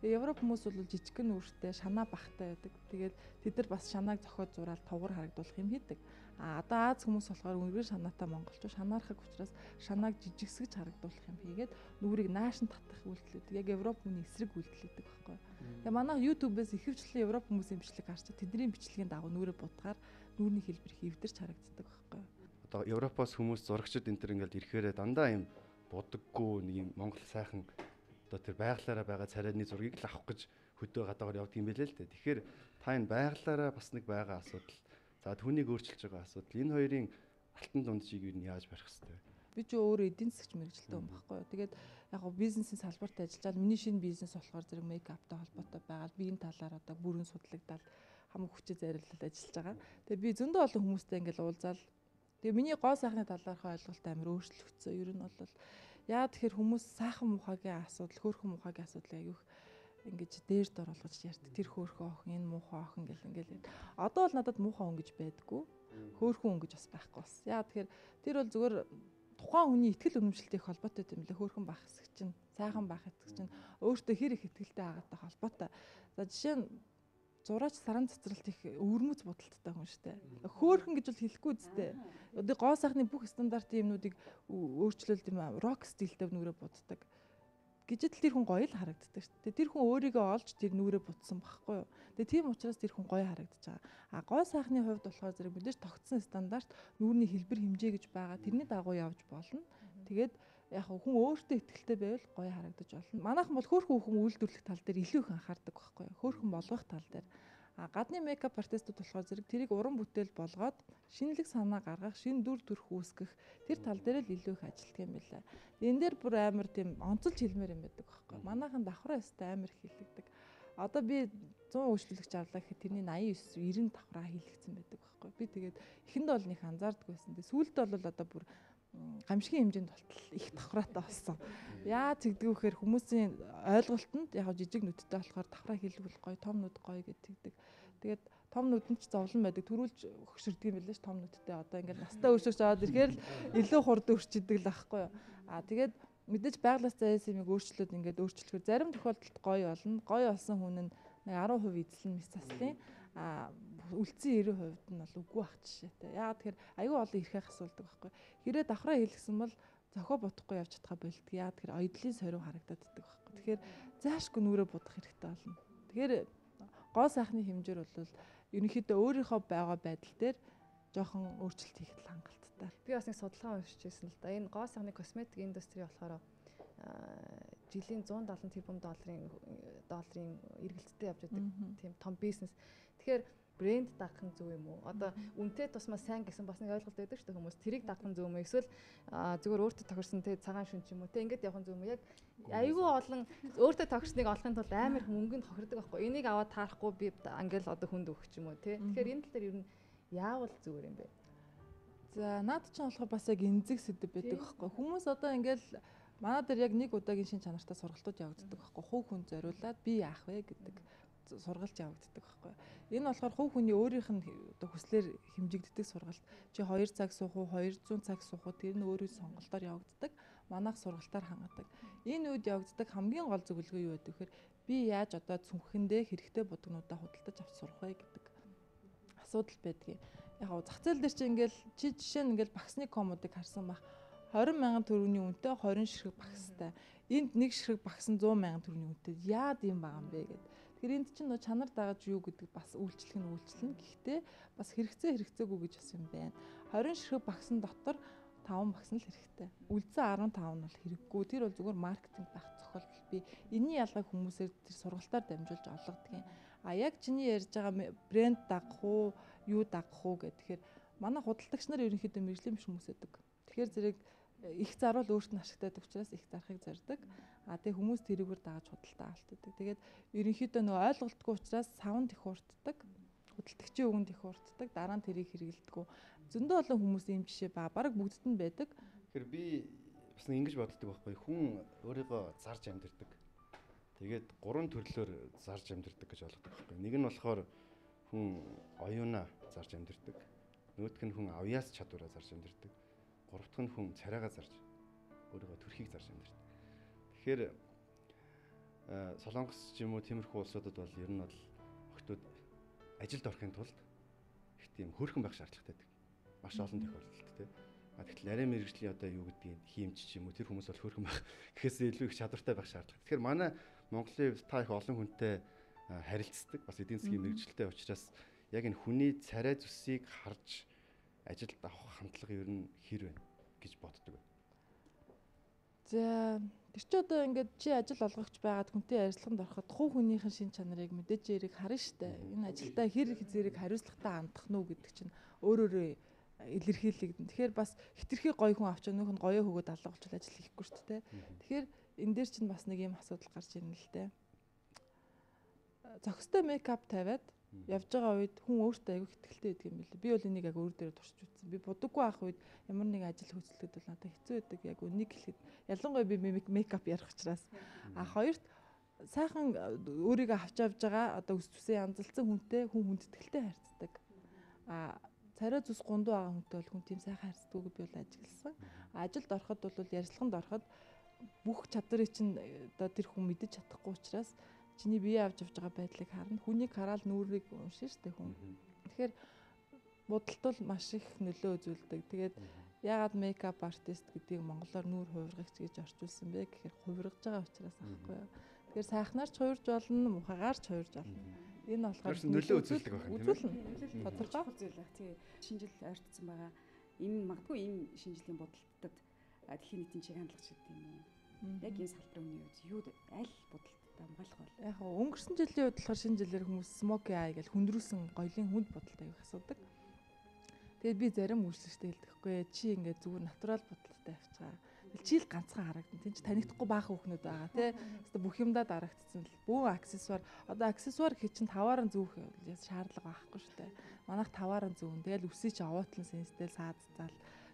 Тэгээ Европ хүмүүс бол жижигхэн үүртэй, шанаа бахтай байдаг. Тэгээд тэд нар бас шанааг зохиод зураад товгор харагдуулах юм хийдэг. Одоо Аз хүмүүс болохоор үнэхээр шанаатай монголчууд шанаархаг учраас шанааг жижигсгэж харагдуулах юм хийгээд нүрийг наашин татах үйлдэл. Яг Европ хүний эсрэг үйлдэл гэдэг байхгүй. Тэгээ манай YouTube-ээс ихэвчлэн Европ хүмүүсийн бичлэг харж тэдний бичлэгийн дагуу нүрээ бутгаар нүрийн хэлбэр хөвдөрч харагддаг байхгүй. Одоо Европоос хүмүүс зурагчид энэ төр ингээл ирэхээрээ дандаа юм будаггүй нэг юм Монгол сайхан одоо тэр байгалаараа байгаа царайны зургийг л авах гэж хөдөө гадаагаар явдаг юм билээ л дээ. Тэгэхээр та энэ байгалаараа бас нэг байгаа асуудал. За түүнийг өөрчилж байгаа асуудал. Энэ хоёрын алтан дунджийг юу яаж барих хэвтэй. Би ч өөрөө эдийн засгч мэрэгчлээ юм байхгүй юу. Тэгээд яг гоо бизнесийн салбарт ажиллаад миний шинэ бизнес болохоор зэрэг мейкаптай холбоотой байгаа. Биеийн талаар одоо бүрэн судлагдаад хамаг хүчтэй зарилал ажиллаж байгаа. Тэгээд би зөндөө олон хүмүүстэй ингээл уулзаал. Тэгээ миний гоо сайхны талаархаа ойлголт амар өөрчлөгдсөн. Ер нь бол яа тэгэхээр хүмүүс сайхан мухагийн асуудал, хөөрхөн мухагийн асуудал аяг их ингэж дээрд оруулж ярьдаг. Тэр хөөрхөн охин, энэ муухай охин гэл ингээл. Одоо бол надад муухай өнгөж байдаггүй. Хөөрхөн өнгөж бас байхгүй бас. Яа тэгэхээр тэр бол зүгээр тухайн хүний ихтгэл үнэмшилтэй их холбоотой юм лээ. Хөөрхөн байх хэсэг чинь, сайхан байх хэсэг чинь өөртөө хэр их ихтгэлтэй байгаатай холбоотой. За жишээ нь зураач саран цэцэрлэлт их өвөрмөц будалттай хүн шүү дээ. Хөөрхөн гэж бол хэлэхгүй үстэй. Одоо гоо сайхны бүх стандартын юмнуудыг өөрчлөлт юм рок стилтэй нүрээ буддаг. Гэжэл тэр хүн гоё л харагддаг шүү дээ. Тэр хүн өөрийгөө олж тэр нүрээ будсан байхгүй юу. Тэгээ тийм учраас тэр хүн гоё харагдаж байгаа. А гоо сайхны хувьд болохоор зэрэг мэдээж тогтсон стандарт нүрийн хэлбэр хэмжээ гэж байгаа. Тэрний дагуу явж болно. Тэгээд яг хүн өөртөө ихтэй байвал гоё харагдаж болно. Манайхан бол хөөрхөн хүн үйлдвэрлэх тал дээр илүү их анхаардаг байхгүй юу. Хөөрхөн болгох тал дээр. А гадны мейкап артистууд болохоор зэрэг тэрийг уран бүтээл болгоод шинэлэг санаа гаргах, шин дүр төрх үүсгэх тэр тал дээр л илүү их ажилтдаг юм байна. Энэ дээр бүр амар тийм онцолж хэлмээр юм байдаг байхгүй юу. Манайхан давхраа өстэй амар хилэгдэг. Одоо би 100 үйлчлэгч авлаа гэхэд тэрний 89 90 давхраа хилэгдсэн байдаг байхгүй юу. Би тэгээд эхэнд бол нэг анзаарддаг байсан. Сүүлд бол одоо бүр гамшигын хэмжээнд болтол их давхраатай болсон. Яа тэгдэг вэхээр хүмүүсийн ойлголтод яг жижиг нүдтэй болохоор давхраа хийлгэл гоё, том нүд гоё гэдэг. Тэгээд том нүд нь ч зовлон байдаг. Төрүүлж хөксөрдөг юм билээ ш том нүдтэй. Одоо ингээд настаа өршөж аваад ирэхээр л илүү хурд өрчдөг л байхгүй юу. Тэгээд мэдээж байглаас заяас юмыг өөрчлөөд ингээд өөрчлөхөөр зарим тохиолдолд гоё болно. Гоё болсон хүн нь 10% эзлэн мис заслын. Үлдсэн 90% нь бол үгүй ах жишээтэй. Яагаад тэгэхээр аюу олон ирэхээ асуудаг байхгүй. Хэрэг давхраа хийлгсэн бол зохио бодохгүй явж чадхаа болдог. Яагаад тэгэхээр ойдлын сорив харагдаад байдаг байхгүй. Тэгэхээр заашгүй нүрээ будах хэрэгтэй болно. Тэгэхээр гоо сайхны хэмжээр бол ерөнхийдөө өөрийнхөө байгаа байдал дээр жоохон өөрчлөлт хийхэд л хангалттай. Би бас нэг судалгаа уншиж байсан л да. Энэ гоо сайхны косметик индустри болохоор жилийн 170 тэрбум долларын эргэлттэй явж байдаг тийм том бизнес. Тэгэхээр брэнд дагах нь зөв юм уу? Одоо үнэтэй тусмаа сайн гэсэн бас нэг ойлголт байдаг шүү дээ хүмүүс. Тэрийг дагах нь зөв юм уу? Эсвэл зүгээр өөртөө тохирсон те цагаан шүн ч юм уу те ингэж явах нь зөв юм уу? Яг айгүй олон өөртөө тохирсныг олохын тулд амар мөнгөнд тохирдог байхгүй. Энийг аваад таарахгүй би ангил одоо хүнд өгөх ч юм уу те. Тэгэхээр энэ тал дээр ер нь яавал зүгээр юм бэ? За наад чинь болохоор бас яг энзэг сэдв байдаг байхгүй. Хүмүүс одоо ингээл манай дээр яг нэг удаагийн шин чанартай сургалтууд явагддаг байхгүй. Хувь хүн зориулаад би яах вэ гэдэг сургалт явагддаг байхгүй. Энэ болохоор хувь хүний өөрийнх нь одоо хүслээр хэмжигддэг сургалт. Чи 2 цаг суух уу, 200 цаг суух уу тэр нь өөрийн сонголтоор явагддаг. Манайх сургалтаар хангадаг. Энэ үед явагддаг хамгийн гол зөвлөгөө юу гэдэг вэхээр би яаж одоо цүнхэндээ хэрэгтэй будагнуудаа худалдаж авч сурах вэ гэдэг асуудал байдгийг. Яг зах зээл дээр чи ингээл чи жишээ нь ингээл багсны комодыг харсан бах 20 мянган төгрөгийн үнэтэй 20 ширхэг багстай. Энд нэг ширхэг багс нь 100 мянган төгрөгийн үнэтэй. Яад юм байгаа юм бэ гэдэг. Тэгэхээр энд чинь чанар дааж юу гэдэг бас үйлчлэн. Гэхдээ бас хэрэгцээгүй гэж бас юм байна. 20 ширхэг багсын дотор 5 багс нь л хэрэгтэй. Үлдсэн 15 нь бол хэрэггүй. Тэр бол зүгээр маркетинг байх зохиолдол. Би энэний ялгааг хүмүүсээр тэр сургалтаар дамжуулж олгодог юм. А яг чиний ярьж байгаа брэнд дагах уу, юу дагах уу гэхээр манай худалдагч нар ерөнхийдөө мэржлийн биш хүмүүс байдаг. Тэгэхээр зэрэг их зарвал өөрт нь ашигтайдаг учраас их зархыг зорддог. А тэгээ хүмүүс тэрүүгээр дааж худалдаа алддаг. Тэгээд ерөнхийдөө нөө ойлголтгүй учраас савнд их уртдаг. Худалдагчийн үгэнд их уртдаг. Дараа нь тэрийг хэрэгэлдэг. Зөндөө олон хүмүүс ийм жишээ баг бүгдд нь байдаг. Тэгэхээр би бас нэг ингэж боддог байхгүй. Хүн өөрийгөө зарж амьдэрдэг. Тэгээд 3 төрлөөр зарж амьдэрдэг гэж ойлгодог байхгүй. Нэг нь болохоор хүн оюунаа зарж амьдэрдэг. Нөгөөх нь хүн авьяас чадвараа зарж амьдэрдэг. Гуравдах нь хүн царайгаа зарж өөрийгөө төрхийг зарж амьдэрдэг. Тэгэхээр Солонгос ч юм уу тиймэрхүү улсуудад бол ер нь бол охтууд ажилд орохын тулд их тийм хөөрхөн байх шаардлагатай байдаг. Маш олон тохиолдолд тийм. Тэгэхдээ нарийн мэрэгжлийн одоо юу гэдгийг хиймч ч юм уу тэр хүмүүс бол хөөрхөн байх гэхээс илүү их чадвартай байх шаардлагатай. Тэгэхээр манай Монголын та их олон хүнтэй харилцдаг бас эдийн засгийн мэрэгжилтэй учраас яг энэ хүний царай зүсийг харж ажилд авах хандлага ер нь хэр вэ гэж боддог. За тэр чи одоо ингээд чи ажил олгогч байгаад хүнтэй ярилцлаганд ороход хувь хүнийхэн шин чанарыг мэдээж яриг харна штэ. Энэ ажилдаа хэр их зэрэг хариуцлагатай хандах нь үү гэдэг чинь өөрөөрөө илэрхийлэгдэн. Тэгэхээр бас хитрхи гоё хүн авч өнөөх нь гоёо хөгөөд алга болчихвол ажил хийхгүй шүү дээ. Тэгэхээр энэ дээр чинь бас нэг юм асуудал гарч ирнэ л дээ. Зохистой мейкап тавиад явж байгаа үед хүн өөртөө аягүй ихтгэлтэй байдаг юм билээ. Би бол энийг яг өөр дээр туршиж үзсэн. Би будаггүй ах үед ямар нэг ажил хөдөлгөөд бол надад хэцүү байдаг. Яг үнийг хэлэхэд ялангуяа би мейкап ярих учраас хоёрт сайхан өөрийгөө авч явж байгаа одоо өс төсөө янзалсан хүнтэй хүн хүндэтгэлтэй харьцдаг. Царай зүс гундуу байгаа хүнтэй бол хүн тийм сайхан харьцдаггүй би бол ажигласан. Ажилд ороход бол ярилцлаганд ороход бүх чадрыг чинь одоо тэр хүн мэдэж чадахгүй учраас чиний бие авч явж байгаа байдлыг харна. Хүнийг хараад нүрийг уншин штэ хүн. Тэгэхээр будалт бол маш их нөлөө үзүүлдэг. Тэгээд яагаад мейкап артист гэдгийг монголоор нүүр хувиргагч гэж орчуулсан бэ гэхээр хувиргаж байгаа учраас аахгүй юу. Тэгэхээр сайхнаар ч хувирж болно, мухагаар ч хувирж болно. Энэ болохоор нөлөө үзүүлдэг байх юм тийм ээ. Тодорхой зүйл байх. Тэгээ шинжил ойртсон байгаа. Энэ магадгүй энэ шинжилийн будалтад дэлхийн нийтийн чиг хандлага ч гэдэг юм уу. Яг энэ салбарын үний үед юу аль будалт хамгаалах бол яг өнгөрсөн жилийн үед болохоор шинэ жилээр хүмүүс smoky eye гэж хүндрүүлсэн гоёлын хүнд бодолтой аяг асуудаг. Тэгээд би зарим үйлчлэгчтэй хэлдэхгүй чи ингээд зүгээр натурал бодолтой авчгаа. Чи л ганцхан харагдана. Тин чи танигдахгүй баахан хүүхнүүд байгаа тий. Өөртөө бүх юмдаа дарагдсан л бүх аксессуар одоо аксессуар хий чин тавааран зүүх шаардлага байхгүй шүү дээ. Манайх тавааран зүүн. Тэгэл үсээ чи овоотлон сенстэй саадцаал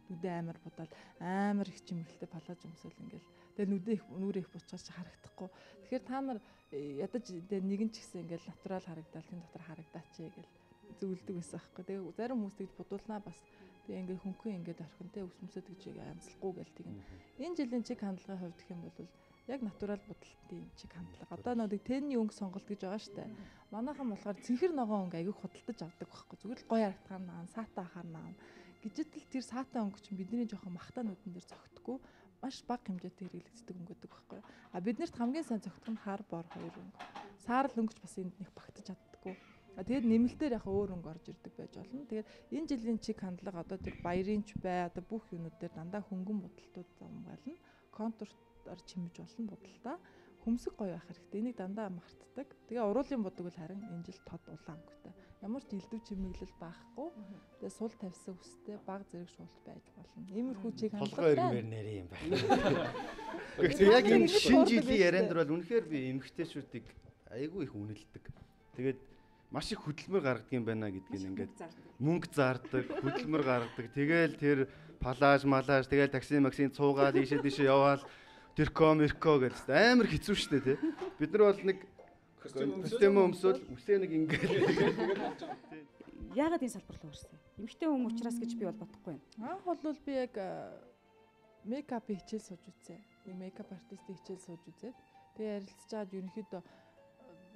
нүдэ амар будаад амар их чимэглэлтэй палаж өмсөөл ингээл тэгээ нүрээ их буцаж харагдахгүй. Тэгэхээр та нар ядаж нэгэн ч гэсэн ингээл натурал харагдал тэн дотор харагдаач гэл зөвлөдөг байсан аахгүй. Тэгээ зарим хүмүүс тэгж будуулнаа бас тэгээ ингээл хөнгөн ингээд орхин тэ ус мөсөд гэж амслахгүй гэл тэгнэ. Энэ жилийн чиг хандлагын хувьд гэх юм бол яг натурал будалтын чиг хандлага. Одоо нэг тенний өнгө сонголт гэж байгаа штэ. Манайхан болохоор цэнхэр ногоон өнгө аягүй худалдаж авдаг байхгүй. Зүгээр л гоё харагдахаар наан, саатаа ахаар наан. Гижитл тэр саатаа өнгө чинь бидний жоохон махтаа нүдэн дээр зогтдоггүй маш бага хэмжээтэй хэрэглэгддэг өнгө гэдэг байхгүй. А биднэрт хамгийн сайн зогтох нь хар бор хоёр өнгө. Саарл өнгөч бас энд нэг багтаж чаддаггүй. Тэгээд нэмэлтээр яг өөр өнгө орж ирдэг байж болно. Тэгээд энэ жилийн чиг хандлага одоо тэр баярын ч бай одоо бүх юмнууд дээр дандаа хөнгөн будалтууд замгаална. Контураар чимэж болно будалтаа. Хөмсг гоё байх хэрэгтэй. Энийг дандаа мартдаг. Тэгээ уруулын будаг бол харин энэ жил тод улаан өнгөтэй. Ямар ч элдв чимэглэл байхгүй. Тэгээ сул тавьсан үстэй баг зэрэг шуулт байж болно. Иймэрхүү чиг хандлага толгой нэрээ юм байна. Гэхдээ яг энэ шинэ жилийн ярианд бол үнэхээр би эмгтээчүүдийг айгүй их үнэлдэг. Тэгээд маш их хөдөлмөр гаргадаг юм байна гэдгийг ингээд мөнгө зардаг, хөдөлмөр гаргадаг. Тэгээл тэр палаж, малаж, тэгээл такси максин цуугаад ийшээ яваал тэрко гэж амар хэцүү шттэ тий. Бид нар бол нэг костюм өмсөөл үсээ нэг ингээд яагаад энэ салбар руу орсон? Эмэгтэй хүн учраас гэж би бол бодохгүй байна. Анх бол би яг мейкап хичээл сууж үзье. Нэг мейкап артистийн хичээл сууж үзээд тэгээ ярилцж байгаад ерөнхийдөө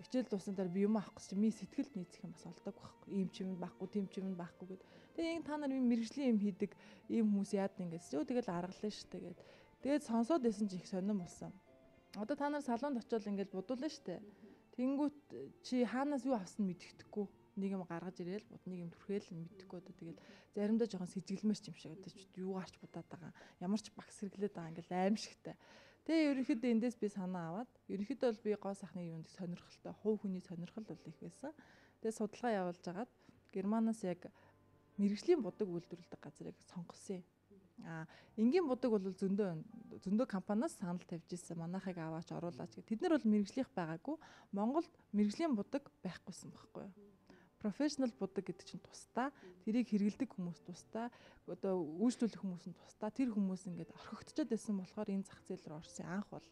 хичээл дууссан дараа би юм авах гэж ми сэтгэл нийцэх юм бас олдог байхгүй. Ийм ч юм байхгүй, тийм ч юм байхгүй гэд. Тэгээ яг та нар юм мэрэгжлийн юм хийдэг ийм хүмүүс яад ингэсэн. Өө тэгэл аргалаа шүү тэгээд. Тэгээд сонсоод байсан ч их сонирн болсон. Одоо та нар салонд очиод ингээд будуулна шүү дээ. Тэнгүүт чи хаанаас юу авсан мэддэхгүй. Нэг юм гаргаж ирээл бод нэг юм түрхээл мэддэхгүй одоо тэгэл заримдаа жоохон сэжиглэмэрч юм шиг одоо ч юу гарч будаад байгаа. Ямар ч багс хэрэглээд байгаа ингээд аимшигтай. Тэгээ ерөнхийдөө эндээс би санаа аваад ерөнхийдөө бол би гоо сайхны юунд сонирхолтой хувь хүний сонирхол бол их байсан. Тэгээ судалгаа явуулж агаад Германаас яг мэрэгжлийн будаг үйлдвэрлэдэг газрыг сонгосон юм. Энгийн будаг бол зөндөө компаниас санал тавьж ирсэн. Манайхыг аваач оруулаач гэх. Тэд нар бол мэрэгжлийнх байгаагүй. Монголд мэрэгжлийн будаг байхгүйсэн байхгүй юу? Профешнл будаг гэдэг чинь тусдаа тэрийг хэрэгэлдэг хүмүүс тусдаа одоо үйлчлүүлэх хүмүүс нь тусдаа тэр хүмүүс ингээд орхигдчиход байсан болохоор энэ зах зээл рүү орсон анх бол.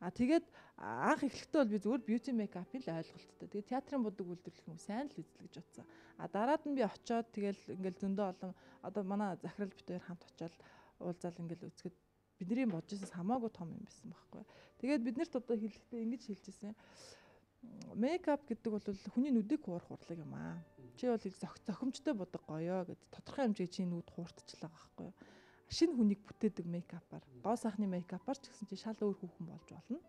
Тэгээд анх эхлэхдээ бол би зүгээр бьюти мейкапын л ойлголттой. Тэгээд театрын будаг үйлдвэрлэх юм сайн л үзэл гэж бодсон. Дараад нь би очиод тэгэл ингээл зөндөө олон одоо манай захирал бит хоёр хамт очиод уулзаал ингээл үзэхэд бидний бодож байснаас хамаагүй том юм байсан байхгүй. Тэгээд бид нарт одоо хэлэхдээ ингэж хэлжсэн. Мейкап гэдэг бол хүний нүдийг хуурах урлаг юм аа. Чи бол зохимжтой бодог гоёо гэд тодорхой хэмжээ чи нүд хууртчихлаа байхгүй юу. Шинэ хүнийг бүтээдэг мейкапаар, гоо сайхны мейкапаар ч гэсэн чи шал өөр хүүхэн болж болно.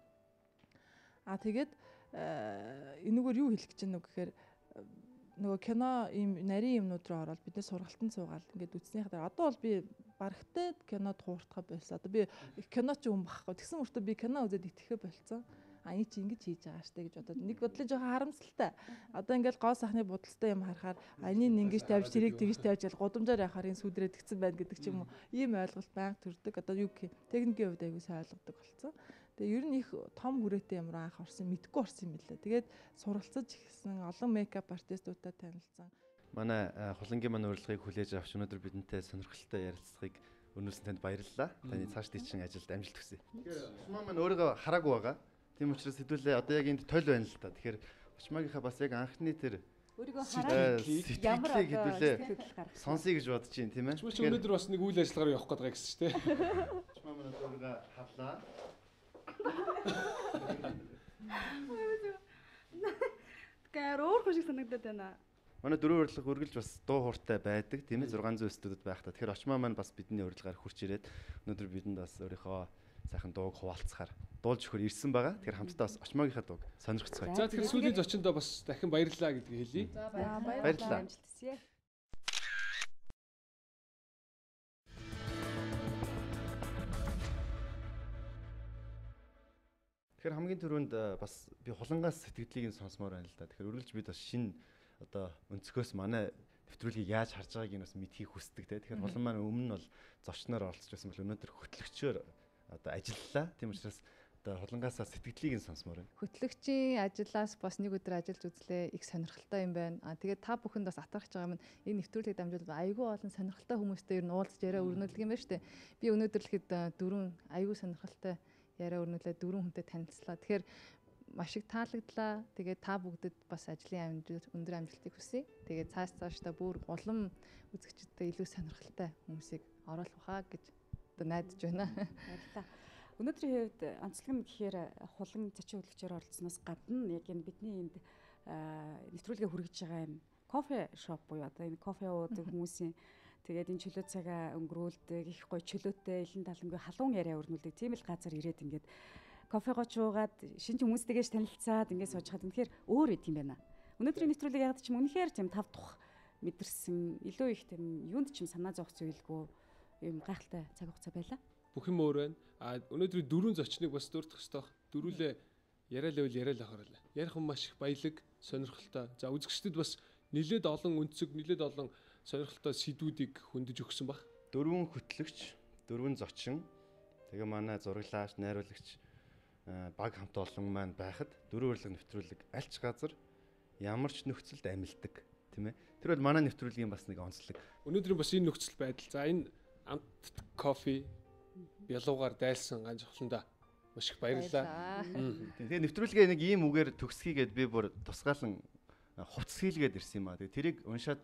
Тэгээд энэгээр юу хэлэх гэж байна вэ гэхээр нөгөө кино ийм нарийн юмнууд руу ороод бид нэ сургалтанд суугаад ингээд үтснийх дараа одоо бол би барагтай кинод хууртахаа болсон. Одоо би кино ч юм багхгүй. Тэгсэн мөртөө би кино үзээд итгэхэ болцсон. Эний чи ингэж хийж байгаа штэ гэж бодоод нэг бодлоо жоохон харамсалтай. Одоо ингээл гоо сайхны будалтай юм харахаар энийг ингэж тавьж тэрийг тэгж тавьж ял гудамжаар яхаар энэ сүдрээ тэгсэн байна гэдэг ч юм уу. Ийм ойлголт байнга төрдөг. Одоо юу гэх техникийн хувьд аягүй сайн ойлгодог болсон. Тэгээ ер нь их том хүрээтэй ямар анх орсон мэдгүй орсон юм билээ. Тэгээд суралцаж ихсэн олон мейкап артистуудтай танилцсан. Манай хулангийн маань урилгыг хүлээж авч өнөөдөр бидэнтэй сонирхолтой ярилцлагыг өнөөсөн танд баярлалаа. Таны цааш тийчин ажилд амжилт хүсье. Тэгэхээр Усман маань өөрийгөө хараагүй байгаа. Тийм учраас хэдүүлээ одоо яг энд тойл байна л та. Тэгэхээр Усмагийнхаа бас яг анхны тэр өөрийгөө хараад ямар хэдүүлээ сонсъё гэж бодож байна тийм ээ. Чи өнөөдөр бас нэг үйл ажиллагаар явах гэдэг гэсэн чинь тийм. Усман маань өөрийгөө хавлаа. Тэгэхээр өөр хүн шиг санагдаад байна. Манай дөрөв урилга үргэлж бас дуу хууртай байдаг тийм ээ 600 студид байх та. Тэгэхээр очмаа маань бас бидний урилгаар хурж ирээд өнөөдөр бидэнд бас өөрийнхөө сайхан дууг хуваалцахаар дуулж өгөхөр ирсэн байгаа. Тэгэхээр хамтдаа бас очмаагийнхаа дууг сонирхцгаая. За тэгэхээр сүүлийн зочиндоо бас дахин баярлалаа гэдгийг хэлье. За баярлалаа. Тэгэхээр хамгийн түрүүнд бас би хулангаас сэтгэлдлийг нь сонсомоор байна л да. Тэгэхээр үргэлж бид бас шинэ одоо өнцгөөс манай нэвтрүүлгийг яаж харж байгааг нь бас мэдхийг хүсдэг те. Тэгэхээр хулан маань өмнө нь бол зочноор оролцож байсан бол өнөөдөр хөтлөгчөөр одоо ажиллалаа. Тийм учраас одоо хулангаасаа сэтгэлдлийг нь сонсомоор байна. Хөтлөгчийн ажлаас бас нэг өдөр ажиллаж үзлээ. Их сонирхолтой юм байна. Тэгээд та бүхэнд бас атгарч байгаа юм. Энэ нэвтрүүлгийг дамжуулаад айгүй олон сонирхолтой хүмүүстэй ер нь уулзж яриа өрнүүлдэг юм байна шүү дээ. Би өнөөдөр л хэд дөрвөн айгүй сонирхолтой яриа өрнүүлээ, дөрвөн хүнтэй танилцлаа. Тэгэхээр маш их таалагдлаа. Тэгээд та бүгдэд бас ажлын өндөр амжилтыг хүсье. Тэгээд цаашдаа бүр улам үзэгчдэд илүү сонирхолтой хүмүүсийг оруулах хаа гэж одоо найдаж байна. Баярлалаа. Өнөөдрийн хэвд онцлог нь гэхээр хулан зочин хөтлөгчөөр оролцсноос гадна яг энэ бидний энд нэвтрүүлгээ хүргэж байгаа юм кофе шоп буюу одоо энэ кофе уудаг хүмүүсийн тэгээд энэ чөлөө цагаа өнгөрүүлдэг их гоё чөлөөтэй элен талангүй халуун яриа өрнүүлдэг тийм л газар ирээд ингээд кофего чуугаад шинж хүмүүстэйгээс танилцаад ингээд сууж хаад үнэхээр өөр идэм юм байна. Өнөөдрийн нэвтрүүлэг яг ч юм үнэхээр тийм тав тух мэдэрсэн илүү их тийм юунд ч юм санаа зовх зүйлгүй юм гайхалтай цаг хугацаа байлаа. Бүх юм өөр байна. Өнөөдрийн дөрвөн зочныг бас дурдах ёстой. Дөрвөлээ яриалал ахарлаа. Ярих юм маш их баялаг, сонирхолтой. За үзэгчдэд бас нэлээд олон өнцөг, нэлээд олон сонирхолтой сэдвүүдийг хөндөж өгсөн баг. Дөрвөн хөтлөгч, дөрвөн зочин, тэгээ манай зураглаач, найруулагч баг хамт олон маань байхад дөрвөн урилга нэвтрүүлэг альч газар ямар ч нөхцөлд амилдаг, тийм ээ. Тэр бол манай нэвтрүүлгийн бас нэг онцлог. Өнөөдрийн бас энэ нөхцөл байдал. За энэ амт кофе ялуугаар дайлсан ганж холонда маш их баярлалаа. Тэгээ нэвтрүүлгээ нэг ийм үгээр төгсгийгээд би бүр тусгаалan хувцс хийлгээд ирсэн юм аа. Тэгээ тэрийг уншаад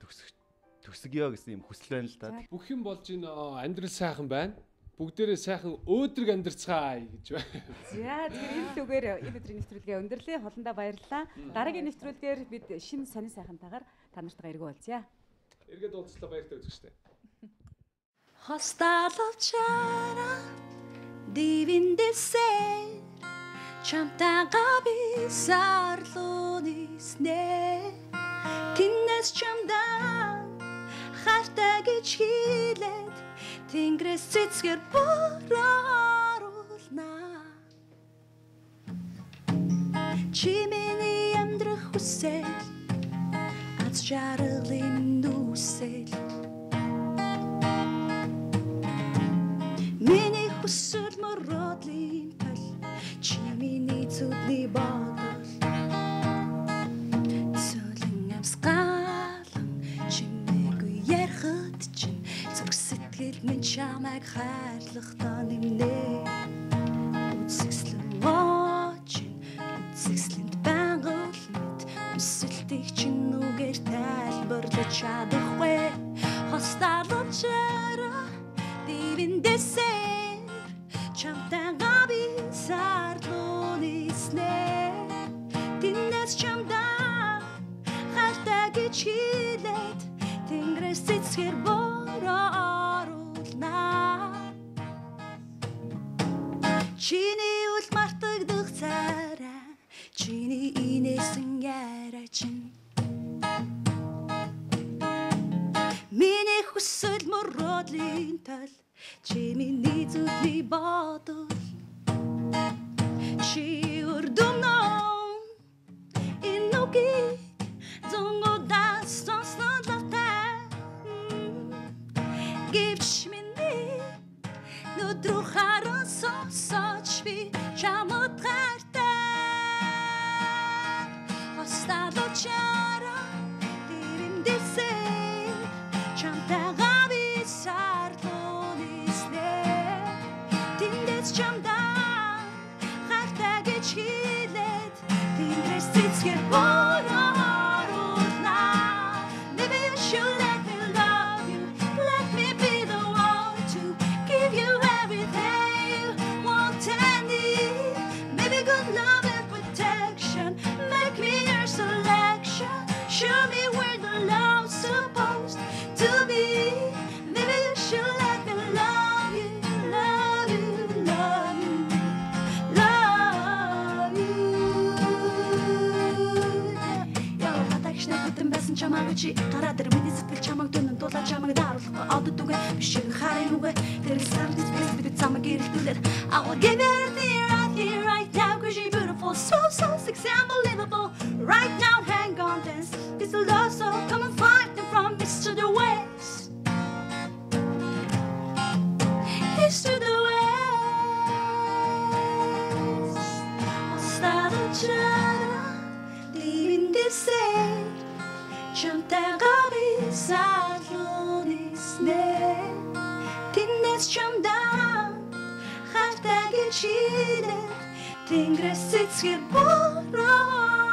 төгсгийё гэсэн юм хүсэл байна л да. Бүх юм болж ин амьдрал сайхан байна. Бүгдээрээ сайхан өөдрөг амьдрцгаая гэж байна. За тэгэхээр энэ лүгээр энэ өдрийн нэвтрүүлгээ өндөрлөө. Холондоо баярлалаа. Дараагийн нэвтрүүлгээр бид шинэ сонин сайхантайгаар та нартайгаа эргүү уулзъя. Эргээд уулзлаа баяртай үзэгчтэй. Hostalocciara divindese Chamtaga bisarlunisne Tinnes chamdan Hartagich hilet Tingres sitsker borarulna Chimini amdre husel Ats jarlin dusel Миний хүсэл мөрөдлийн тал чи миний зүдний бодол Цөлөн амсгалан чимээгүй ярихад чинь зүг сэтгэл минь чамайг хайрлахдаа нэмнэ Үсэслэн очин үсэслэнд байнгал мэд Үсэлтийг чинь нүгээр тайлбарлаж чадахгүй Хосталоччара Divindese бодлын тал чи миний зүдний бодол чи өрдөнөө инуги зөнгөдөө сонсон лавтай гівч мені нүдрүү харан сонсож би чамд гартаа хостадо чара дэрэмдэрсэн чамтайгаа би сарлуун иснэ тэндээс чамдаа гартаа гэж хэлээд тэндээс цэцгэр борооруулна maybe you should let me love you let me be the one to give you everything you want and need maybe good love and protection make me your selection show me where the love's supposed to be maybe you should let me love you love you love you love you яа хатагшна бүтэн байсан чамайг чи гараа дээр миний сэтгэл чамайг дөнөн дулаа чамайг дааруулахгүй одод үгээ биш харин үгээ тэр сард бид замаг гэрэлтүүлээд I will give you everything right here right now cause you're beautiful so so sexy unbelievable right now hang on dance it's a love so come and find it from east to the west east to the west остава чара дивиндесер чамтайгаа би сарлуун иснэ тэндээс чамдаа хартаа гэж хэлээд тэнгэрээс цэцгэр бороо